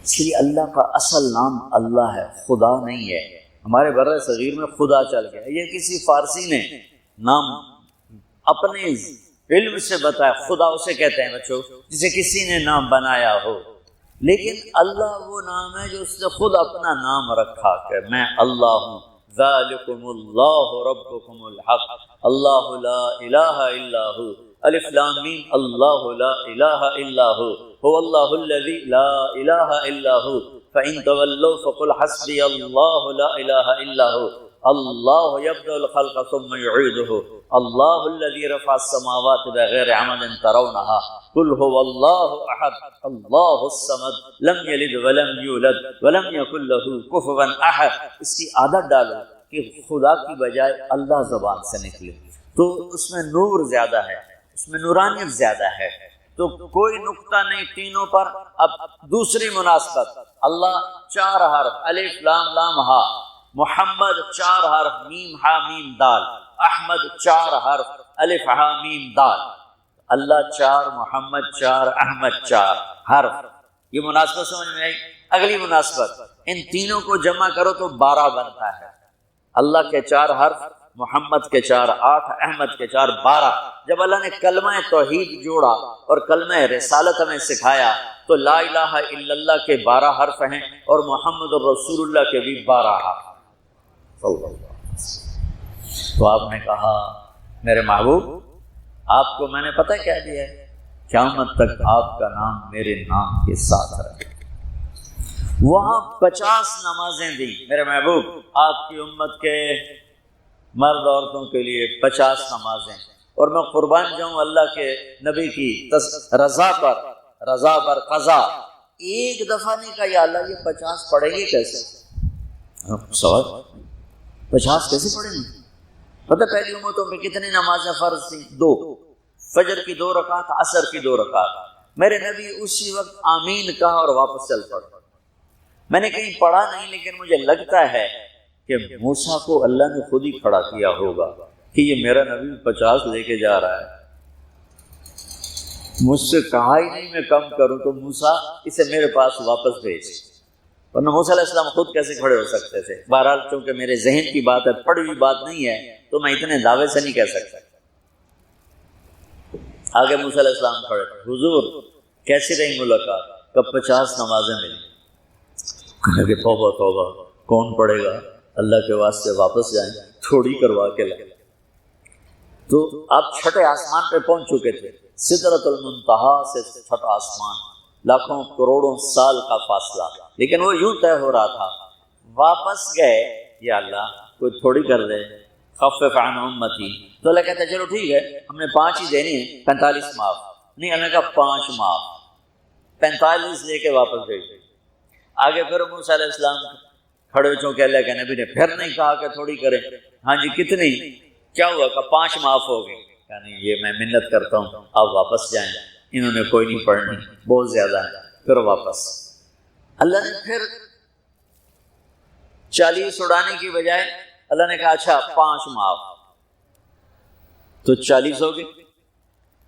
B: اس لیے اللہ کا اصل نام اللہ ہے، خدا نہیں ہے۔ ہمارے بر صغیر میں خدا چل گیا، یہ کسی فارسی نے نام اپنے علم سے بتایا، خدا اسے کہتے ہیں بچوں جسے کسی نے نام بنایا ہو، لیکن اللہ وہ نام ہے جو اس نے خود اپنا نام رکھا کہ میں اللہ ہوں، ذالکم اللہ ربکم الحق، اللہ لا الہ الا ہو، الف لام میم، اللہ لا الہ الا ہو، هو اللہ الذی لا الہ الا ہو، فإن تولوا فقل حسبی اللہ لا الہ الا ہو، اللہ یبدأ الخلق ثم یعیدہ، اللہ الذی رفع السماوات بغیر عمد ترونها، قل هو اللہ احد اللہ الصمد لم یلد ولم یولد ولم یکن له کفوا احد۔ اس کی عادت ڈالو کہ خدا کی بجائے اللہ زبان سے نکلے، تو اس میں نور زیادہ ہے، اس میں نورانیت زیادہ ہے، تو کوئی نقطہ نہیں تینوں پر۔ اب دوسری مناسبت، اللہ 4 حرف، الف لام لام ہا، محمد 4 حرف، میم ہا میم دال، احمد 4 حرف، الف ہا میم دال، اللہ 4، محمد 4، احمد 4 حرف۔ یہ مناسبت سمجھ میں آئی؟ اگلی مناسبت، ان تینوں کو جمع کرو تو 12 بنتا ہے، اللہ کے 4 حرف، محمد کے 4 8، احمد کے 4 12۔ جب اللہ نے کلمہ توحید جوڑا اور کلمہ رسالت ہمیں سکھایا تو لا الہ الا اللہ کے 12 حرف ہیں اور محمد رسول اللہ کے بھی 12 حرف۔ تو آپ نے کہا میرے محبوب آپ کو میں نے پتہ کیا دیا ہے، قیامت تک آپ کا نام میرے نام کے ساتھ رہے۔ وہاں 50 نمازیں دی میرے محبوب، آپ کی امت کے مرد عورتوں کے لیے 50 نمازیں، اور میں قربان جاؤں اللہ کے نبی کی رضا پر قضا، ایک دفعہ نہیں کہا یا اللہ یہ 50 پڑھیں گے کیسے؟ سوال 50 کیسے پڑھیں گے؟ پتہ پہلی امتوں میں کتنی نمازیں فرض تھیں؟ 2، فجر کی 2 رکعت، عصر کی 2 رکعت۔ میرے نبی اسی وقت آمین کہا اور واپس چل پڑا۔ میں نے کہیں پڑھا نہیں، لیکن مجھے لگتا ہے کہ موسیٰ کو اللہ نے خود ہی کھڑا کیا ہوگا کہ یہ میرا نبی 50 لے کے جا رہا ہے، مجھ سے کہا ہی نہیں میں کم کروں، تو موسیٰ اسے میرے پاس واپس بھیج۔ ورنہ موسیٰ علیہ السلام خود کیسے کھڑے ہو سکتے تھے؟ بہرحال چونکہ میرے ذہن کی بات ہے، پڑھی ہوئی بات نہیں ہے، تو میں اتنے دعوے سے نہیں کہہ سکتا۔ آگے موسیٰ علیہ السلام کھڑے، حضور کیسی رہی ملاقات؟ کب 50 نمازیں ملی؟ کہا کہ توبہ توبہ، کون پڑھے گا؟ اللہ کے واسطے واپس جائیں، تھوڑی کروا کے لائیں۔ تو آپ چھٹے آسمان پہ پہنچ چکے تھے، سدرۃ المنتہا سے چھٹا آسمان، لاکھوں کروڑوں سال کا فاصلہ، لیکن وہ یوں طے ہو رہا تھا۔ واپس گئے، یا اللہ کوئی تھوڑی کر دے، خفف عن امتی، تو اللہ کہتا ہے چلو ٹھیک ہے، ہم نے 5 ہی دینی ہیں، 45 معاف نہیں، اللہ نے کہا 5 معاف، 45 لے کے واپس گئے۔ آگے پھر موسیٰ علیہ السلام کھڑے، چونکہ اللہ کے نبی نے پھر نہیں کہا کہ تھوڑی کریں، ہاں جی کتنی؟ کیا ہوا؟ کہ 5 معاف ہو گئے۔ یعنی یہ میں منت کرتا ہوں آپ واپس جائیں، انہوں نے کوئی نہیں پڑھنی، بہت زیادہ ہے، پھر واپس۔ اللہ نے پھر 40 اڑانے کی بجائے اللہ نے کہا اچھا 5 معاف، تو 40 ہو گئے۔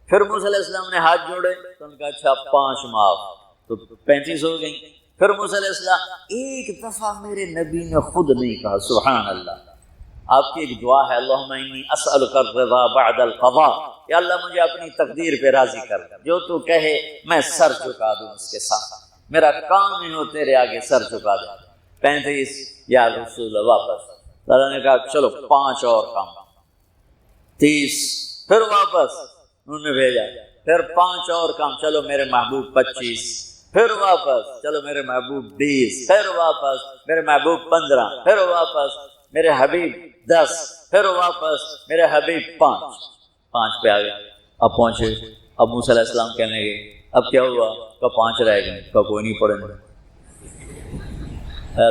B: پھر موسیٰ علیہ السلام نے ہاتھ جوڑے تو ان کا اچھا 5 معاف، تو 35 ہو گئی۔ پھر موسیٰ علیہ السلام ایک دفعہ میرے نبی نے خود نہیں کہا سبحان اللہ، آپ کی ایک دعا ہے اللہم انی اسألک الرضا بعد القضاء، یا اللہ مجھے اپنی تقدیر پہ راضی کر، جو تو کہے میں سر جھکا دوں اس کے ساتھ، میرا کام ہی ہو تیرے آگے سر جھکا دوں۔ 35 یا رسول اللہ واپس، اللہ نے کہا چلو 5 اور کام، 30 پھر واپس انہوں نے بھیجا، پھر 5 اور کام، چلو میرے محبوب 25، پھر واپس چلو میرے محبوب 20، پھر واپس میرے محبوب 15، پھر واپس میرے حبیب 10، پھر واپس میرے حبیب 5 پہ آ گئے۔ اب پہنچے، اب موسیٰ علیہ السلام کہنے لگے اب کیا ہوا؟ کہ 5 رہ گئے، کہ کوئی نہیں پڑھیں گے،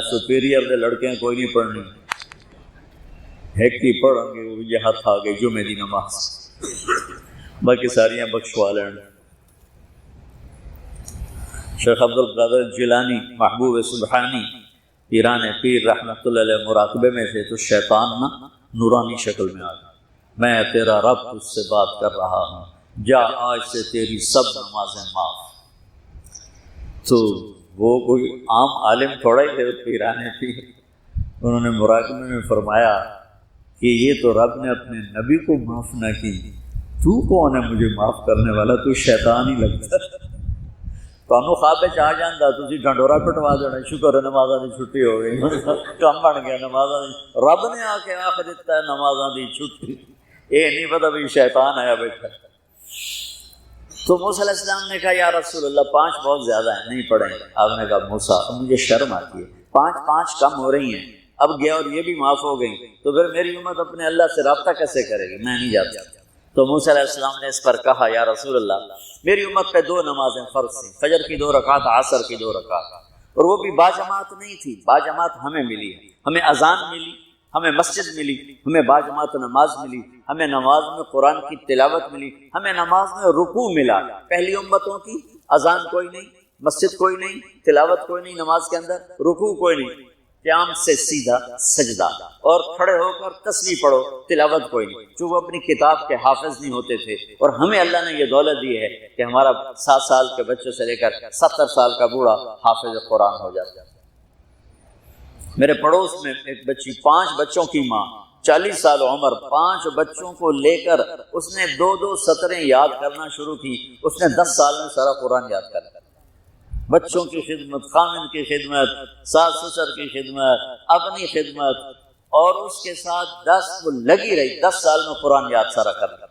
B: سپیریئر دے لڑکے ہیں کوئی نہیں پڑھنی، ایک کی پڑھیں گے وہ یہ ہاتھ آ گئی جمعے دی نماز، باقی ساریاں بخشوا لیں۔ شیخ عبد القادر جیلانی محبوب سبحانی پیران پیر رحمۃ اللہ علیہ مراقبے میں تھے تو شیطان نا نورانی شکل میں آ گیا، میں تیرا رب تجھ سے بات کر رہا ہوں، جا آج سے تیری سب نمازیں معاف۔ تو وہ کوئی عام عالم تھوڑا ہی تھے، پیران پیر، انہوں نے مراقبے میں فرمایا کہ یہ تو رب نے اپنے نبی کو معاف نہ کی، تو کون ہے مجھے معاف کرنے والا؟ تو شیطان ہی لگتا ہے، تو خواب آ جانا تھی ڈنڈورا پٹوا دینا، شکر ہے نمازاں دی چھٹی ہو گئی، کم بن گیا نمازاں دی، رب نے آ کے آخ دیتا ہے نمازاں دی چھٹی، یہ نہیں پتا بھی شیطان آیا بیٹھا۔ تو موسیٰ علیہ السلام نے کہا یا رسول اللہ 5 بہت زیادہ ہیں، نہیں پڑھیں گے۔ آپ نے کہا موسیٰ مجھے شرم آتی ہے، 5 کم ہو رہی ہیں، اب گیا اور یہ بھی معاف ہو گئی تو پھر میری امت اپنے اللہ سے رابطہ کیسے کرے گی؟ میں نہیں جاتا۔ تو موسیٰ علیہ السلام نے اس پر کہا یا رسول اللہ میری امت پہ 2 نمازیں فرض تھیں، فجر کی 2 رکعت، عصر کی 2 رکعت، اور وہ بھی باجماعت نہیں تھی، باجماعت ہمیں ملی ہے، ہمیں اذان ملی، ہمیں مسجد ملی، ہمیں باجماعت نماز ملی، ہمیں نماز میں قرآن کی تلاوت ملی، ہمیں نماز میں رکوع ملا۔ پہلی امتوں کی اذان کوئی نہیں، مسجد کوئی نہیں، تلاوت کوئی نہیں نماز کے اندر، رکوع کوئی نہیں، قیام سے سیدھا سجدہ، اور کھڑے ہو کر تسبیح پڑھو، تلاوت کوئی نہیں، چونکہ وہ اپنی کتاب کے حافظ نہیں ہوتے تھے، اور ہمیں اللہ نے یہ دولت دی ہے کہ ہمارا 7 سال کے بچوں سے لے کر 70 سال کا بوڑھا حافظ قرآن ہو جاتا ہے۔ میرے پڑوس میں ایک بچی، 5 بچوں کی ماں، 40 سال عمر، 5 بچوں کو لے کر اس نے 2 سطریں یاد کرنا شروع کی، اس نے 10 سال میں سارا قرآن یاد کر لیا۔ بچوں کی خدمت، خامن کی خدمت، ساس سسر کی خدمت، اپنی خدمت، اور اس کے ساتھ 10 وہ لگی رہی، 10 سال میں قرآن یاد سارا کر لیا۔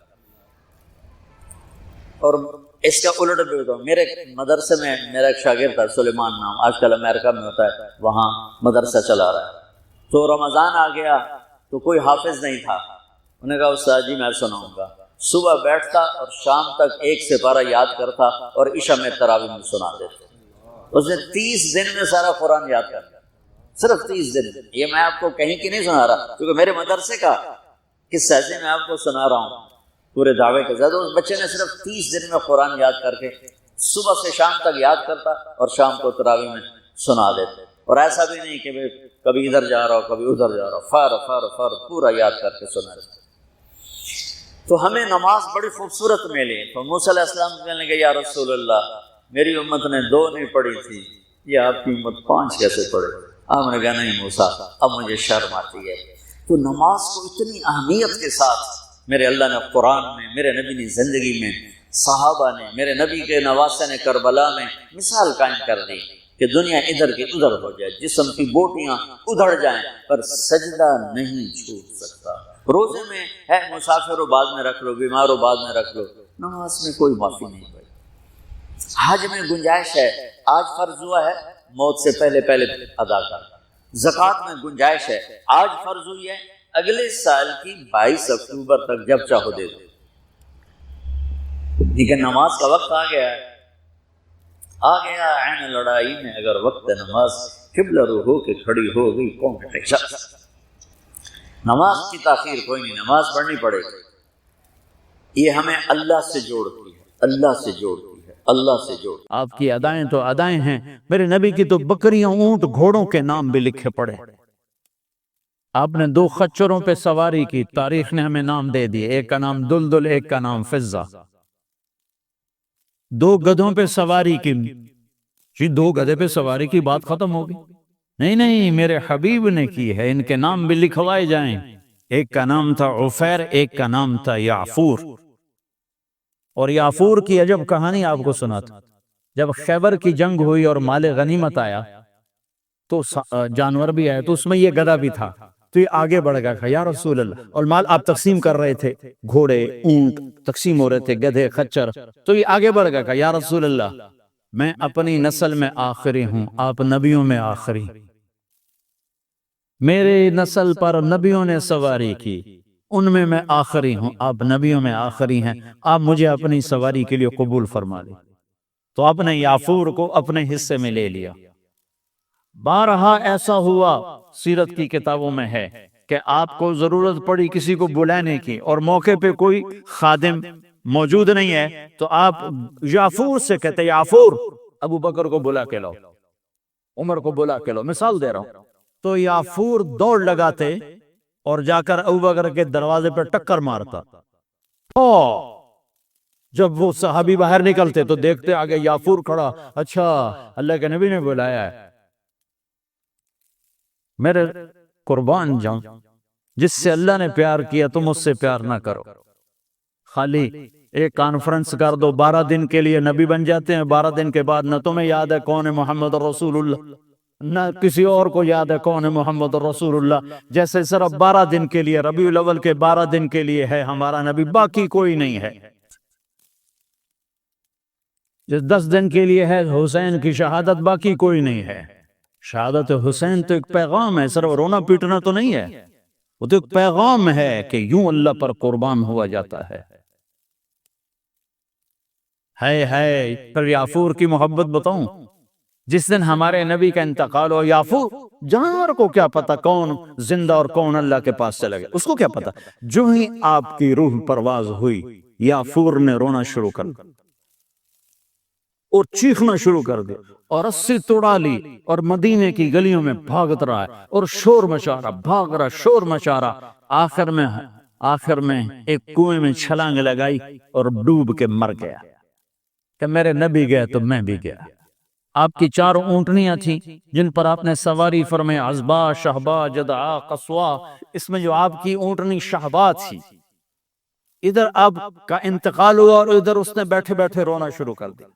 B: اور اس کا الٹ بھی ہوتا ہے، میرے مدرسے میں میرا ایک شاگرد تھا سلیمان نام، آج کل امریکہ میں ہوتا ہے، وہاں مدرسہ چلا رہا ہے، تو رمضان آ گیا تو کوئی حافظ نہیں تھا، انہوں نے کہا استاد جی میں سناؤں گا، صبح بیٹھتا اور شام تک 1 سپارہ یاد کرتا اور عشاء میں تراویح میں سنا دیتے۔ اس نے 30 دن میں سارا قرآن یاد کر لیا، صرف 30 دن۔ یہ میں آپ کو کہیں کی نہیں سنا رہا، کیونکہ میرے مدرسے کا قصہ سے میں آپ کو سنا رہا ہوں پورے دعوے کے ساتھ۔ اس بچے نے صرف 30 دن میں قرآن یاد کر کے صبح سے شام تک یاد کرتا اور شام کو تراویح میں سنا دیتے، اور ایسا بھی نہیں کہ کبھی ادھر جا رہا ہو کبھی ادھر جا رہا ہو، فر پورا یاد کر کے سنا دیتے۔ تو ہمیں نماز بڑی خوبصورت ملی۔ تو موسیٰ علیہ السلام کہنے لگے یا رسول اللہ میری امت نے 2 نہیں پڑھی تھی، یہ آپ کی امت 5 کیسے پڑھے؟ آپ نے کہا نہیں موسیٰ اب مجھے شرم آتی ہے۔ تو نماز کو اتنی اہمیت کے ساتھ میرے اللہ نے قرآن میں، میرے نبی نے زندگی میں، صحابہ نے، میرے نبی کے نواسے نے کربلا میں مثال قائم کر دی کہ دنیا ادھر کی ادھر ہو جائے، جسم کی بوٹیاں ادھڑ جائیں پر سجدہ نہیں چھوٹ سکتا۔ روزے میں ہے مسافر ہو بعد میں رکھ لو، بیمار ہو بعد میں رکھ لو، نماز میں کوئی معافی نہیں بھائی۔ حج میں گنجائش ہے، آج فرض ہوا ہے موت سے پہلے ادا کر۔ زکوٰۃ میں گنجائش ہے، آج فرض ہوئی ہے اگلے سال کی 22 اکتوبر تک جب چاہو دے دو، لیکن نماز کا وقت آ گیا ہے، آ گیا عین لڑائی میں اگر وقت نماز قبلہ رو ہو کے کھڑی ہو گئی کون کہے شخص۔ نماز کی تاخیر کوئی نہیں، نماز پڑھنی پڑے گی، یہ ہمیں اللہ سے جوڑتی ہے، اللہ سے جوڑتی ہے، اللہ سے جوڑتی ہے۔
C: آپ کی ادائیں تو ادائیں ہیں، میرے نبی کی تو بکریاں، اونٹ، گھوڑوں کے نام بھی لکھے پڑے۔ آپ نے 2 خچروں پہ سواری کی، تاریخ نے ہمیں نام دے دیے، ایک کا نام دلدل، ایک کا نام فضہ۔ دو گدھوں پہ سواری کی، جی دو گدھے پہ سواری کی بات ختم ہوگی؟ نہیں نہیں، میرے حبیب نے کی ہے، ان کے نام بھی لکھوائے جائیں۔ ایک کا نام تھا عفیر، ایک کا نام تھا یعفور۔ اور یعفور کی عجب کہانی آپ کو سناتا، جب خیبر کی جنگ ہوئی اور مال غنیمت آیا تو جانور بھی آئے، تو اس میں یہ گدھا بھی تھا، تو یہ آگے بڑھ گیا، یا رسول اللہ، اور مال آپ تقسیم کر رہے تھے، گھوڑے اونٹ تقسیم ہو رہے تھے، گدھے خچر، تو یہ آگے بڑھ گیا، یا رسول اللہ میں اپنی نسل میں آخری ہوں، آپ نبیوں میں آخری، میرے نسل پر نبیوں نے سواری کی، ان میں آخری ہوں، آپ نبیوں میں آخری ہیں، آپ مجھے اپنی سواری کے لیے قبول فرما لیں۔ تو آپ نے یعفور کو اپنے حصے میں لے لیا۔ بارہا ایسا ہوا، سیرت کی کتابوں میں ہے کہ آپ کو ضرورت پڑی کسی کو بلانے کی اور موقع پہ کوئی خادم موجود نہیں ہے، تو آپ یعفور سے کہتے یعفور ابو بکر کو بلا کے لاؤ، عمر کو بلا کے لاؤ، مثال دے رہا ہوں۔ تو یعفور دوڑ لگاتے اور جا کر ابو بکر کے دروازے پہ ٹکر مارتا، جب وہ صحابی باہر نکلتے تو دیکھتے آگے یعفور کھڑا، اچھا اللہ کے نبی نے بلایا ہے۔ میرے قربان جاؤں، جس سے اللہ نے پیار کیا تم اس سے پیار نہ کرو۔ خالی ایک کانفرنس کر دو، 12 دن کے لیے نبی بن جاتے ہیں، 12 دن کے بعد نہ تمہیں یاد ہے کون ہے محمد رسول اللہ، نہ کسی اور کو یاد ہے کون ہے محمد رسول اللہ، جیسے صرف 12 دن کے لیے، ربیع الاول کے 12 دن کے لیے ہے ہمارا نبی، باقی کوئی نہیں ہے۔ جس 10 دن کے لیے ہے حسین کی شہادت، باقی کوئی نہیں ہے۔ شہادت حسین تو ایک پیغام ہے، صرف رونا پیٹنا تو نہیں ہے، وہ تو ایک پیغام ہے کہ یوں اللہ پر قربان ہوا جاتا ہے۔ پھر یعفور کی محبت بتاؤں، جس دن ہمارے نبی کا انتقال ہو، یعفور جانور کو کیا پتا کون زندہ اور کون اللہ کے پاس چلا گیا، اس کو کیا پتا، جو ہی آپ کی روح پرواز ہوئی یعفور نے رونا شروع کر دیا اور چیخنا شروع کر دیا اور رسی توڑا لی اور مدینے کی گلیوں میں بھاگت رہا ہے اور شور مچا رہا، بھاگ رہا، شور مچا رہا، آخر میں ایک کنویں میں چھلانگ لگائی اور ڈوب کے مر گیا کہ میرے نبی گئے تو میں بھی گیا۔ آپ کی 4 اونٹنیاں تھیں جن پر آپ نے سواری فرمائی، عزبا، شہبا، جدعا، قصوا، اس میں جو آپ کی اونٹنی شہبا تھی، ادھر آپ کا انتقال ہوا اور ادھر اس نے بیٹھے بیٹھے رونا شروع کر دیا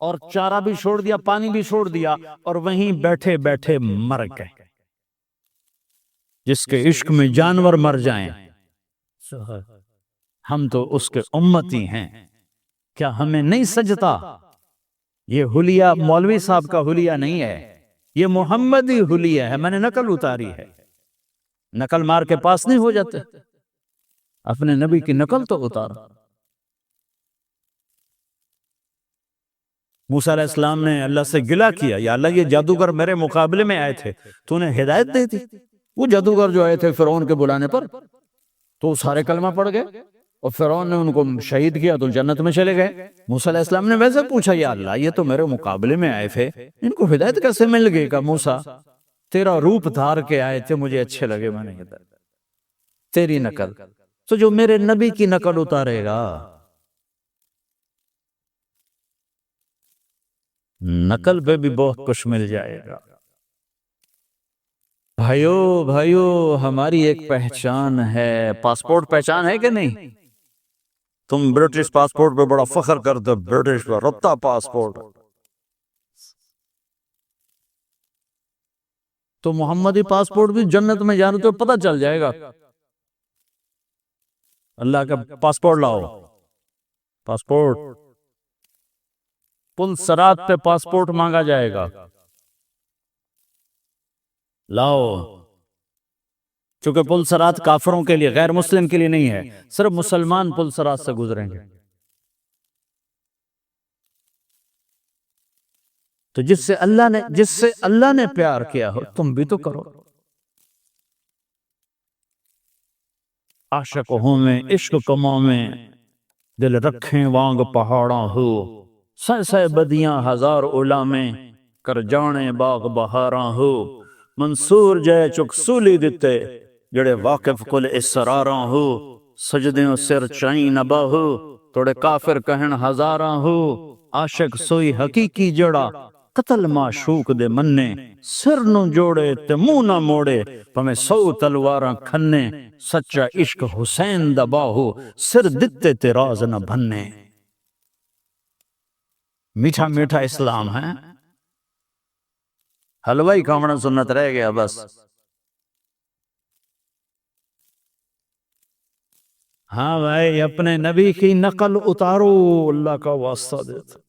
C: اور چارہ بھی چھوڑ دیا، پانی بھی چھوڑ دیا اور وہیں بیٹھے بیٹھے مر گئے۔ جس کے عشق میں جانور مر جائیں، ہم تو اس کے امتی ہیں، کیا ہمیں نہیں سجتا؟ یہ حلیہ مولوی صاحب کا حلیہ نہیں ہے، یہ محمدی حلیہ ہے، میں نے نقل اتاری ہے۔ نقل مار کے پاس نہیں ہو جاتے، اپنے نبی کی نقل تو اتارا۔ موسیٰ علیہ السلام نے اللہ سے گلہ کیا، یا اللہ یہ جادوگر میرے مقابلے میں آئے تھے، تو انہیں ہدایت دے دی۔ وہ جادوگر جو آئے تھے فرعون کے بلانے پر، تو سارے کلمہ پڑھ گئے اور فرعون نے ان کو شہید کیا تو جنت میں چلے گئے۔ موسیٰ علیہ السلام نے ویسے پوچھا، یا اللہ یہ تو میرے مقابلے میں آئے تھے، ان کو ہدایت کیسے مل گئی؟ کہ موسیٰ تیرا روپ دھار کے آئے تھے، مجھے اچھے لگے، میں نے ہدایت تیری نقل، تو جو میرے نبی کی نقل اتارے گا، نقل پہ بھی بہت کچھ مل جائے گا۔ بھائیو ہماری ایک پہچان ہے، پاسپورٹ پہچان ہے کہ نہیں؟ تم برٹش پاسپورٹ پہ بڑا فخر کرتے، برٹش پہ ربطہ پاسپورٹ، تو محمدی پاسپورٹ بھی جنت میں جانے تو پتہ چل جائے گا۔ اللہ کا پاسپورٹ لاؤ، پاسپورٹ پل صراط پہ پاسپورٹ مانگا جائے گا، لاؤ، چونکہ پل صراط کافروں کے لیے، غیر مسلم کے لیے نہیں ہے، صرف مسلمان پل صراط سے گزریں گے۔ تو جس سے اللہ نے پیار کیا ہو تم بھی تو کرو۔ عاشق ہوں میں عشق کماں میں، دل رکھیں وانگ پہاڑاں ہو، سہ بدیاں ہزار اولا میں، کر جانے باغ بہاراں ہو، منصور جے چک سولی دتے، جڑے واقف کل اسراراں ہو، سجدیں سر چائیں نہ باہو توڑے کافر کہن ہزاراں ہو عاشق سوئی حقیقی جڑا قتل معشوق دے مننے سر نو جوڑے تے منہ نہ موڑے پمیں 100 تلواراں کھنے سچا عشق حسین دا باہو سر دتے تے راز نہ بھنے میٹھا میٹھا اسلام ہے حلوائی کھاونا سنت رہ گیا بس ہاں بھائی اپنے نبی کی نقل اتارو اللہ کا واسطہ دیتا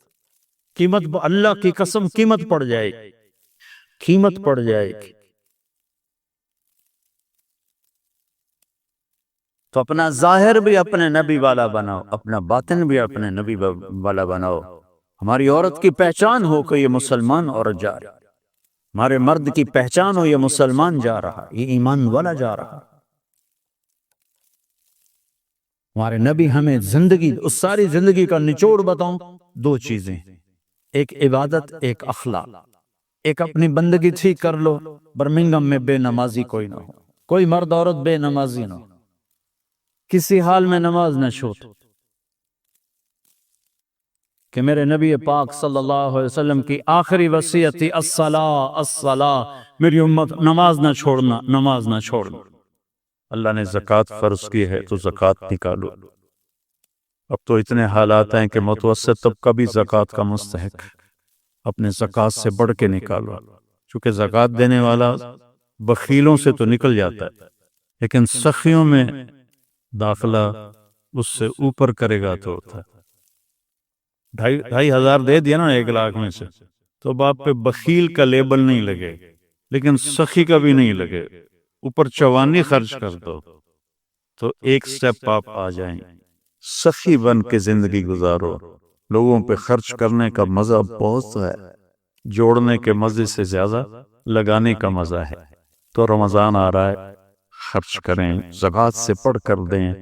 C: قیمت اللہ کی قسم قیمت پڑ جائے گی قیمت پڑ جائے گی تو اپنا ظاہر بھی اپنے نبی والا بناؤ اپنا باطن بھی اپنے نبی والا بناؤ ہماری عورت کی پہچان ہو کہ یہ مسلمان عورت جا رہا ہمارے مرد کی پہچان ہو یہ مسلمان جا رہا یہ ایمان والا جا رہا ہمارے نبی ہمیں زندگی اس ساری زندگی کا نچوڑ بتاؤں 2 چیزیں ایک عبادت ایک اخلاق ایک اپنی بندگی ٹھیک کر لو برمنگم میں بے نمازی کوئی نہ ہو کوئی مرد عورت بے نمازی نہ ہو کسی حال میں نماز نہ چھوڑ کہ میرے نبی پاک صلی اللہ علیہ وسلم کی آخری وصیت تھی الصلاۃ میری امت نماز نہ چھوڑنا نماز نہ چھوڑنا اللہ نے زکوٰۃ فرض کی ہے تو زکوٰۃ نکالو اب تو اتنے حالات ہیں کہ متوسط طبقہ بھی زکوٰۃ کا مستحق اپنے زکوٰۃ سے بڑھ کے نکالو چونکہ زکوٰۃ دینے والا بخیلوں سے تو نکل جاتا ہے لیکن سخیوں میں داخلہ اس سے اوپر کرے گا تو ہوتا ہے 2,500 دے دیا نا 1 لاکھ میں سے تو باپ پہ بخیل کا لیبل نہیں لگے لیکن سخی کا بھی نہیں لگے اوپر چوانی خرچ کر دو تو ایک سٹیپ آپ آ جائیں سخی بن کے زندگی گزارو لوگوں پہ خرچ کرنے کا مزہ بہت ہے جوڑنے کے مزے سے زیادہ لگانے کا مزہ ہے تو رمضان آ رہا ہے خرچ کریں زکوٰۃ سے پڑھ کر دیں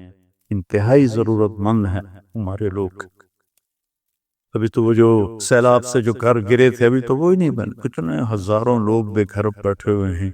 C: انتہائی ضرورت مند ہیں ہمارے لوگ ابھی تو وہ جو سیلاب سے جو گھر گرے تھے ابھی تو وہ ہی نہیں بنے کتنے ہزاروں لوگ بے گھر بیٹھے ہوئے ہیں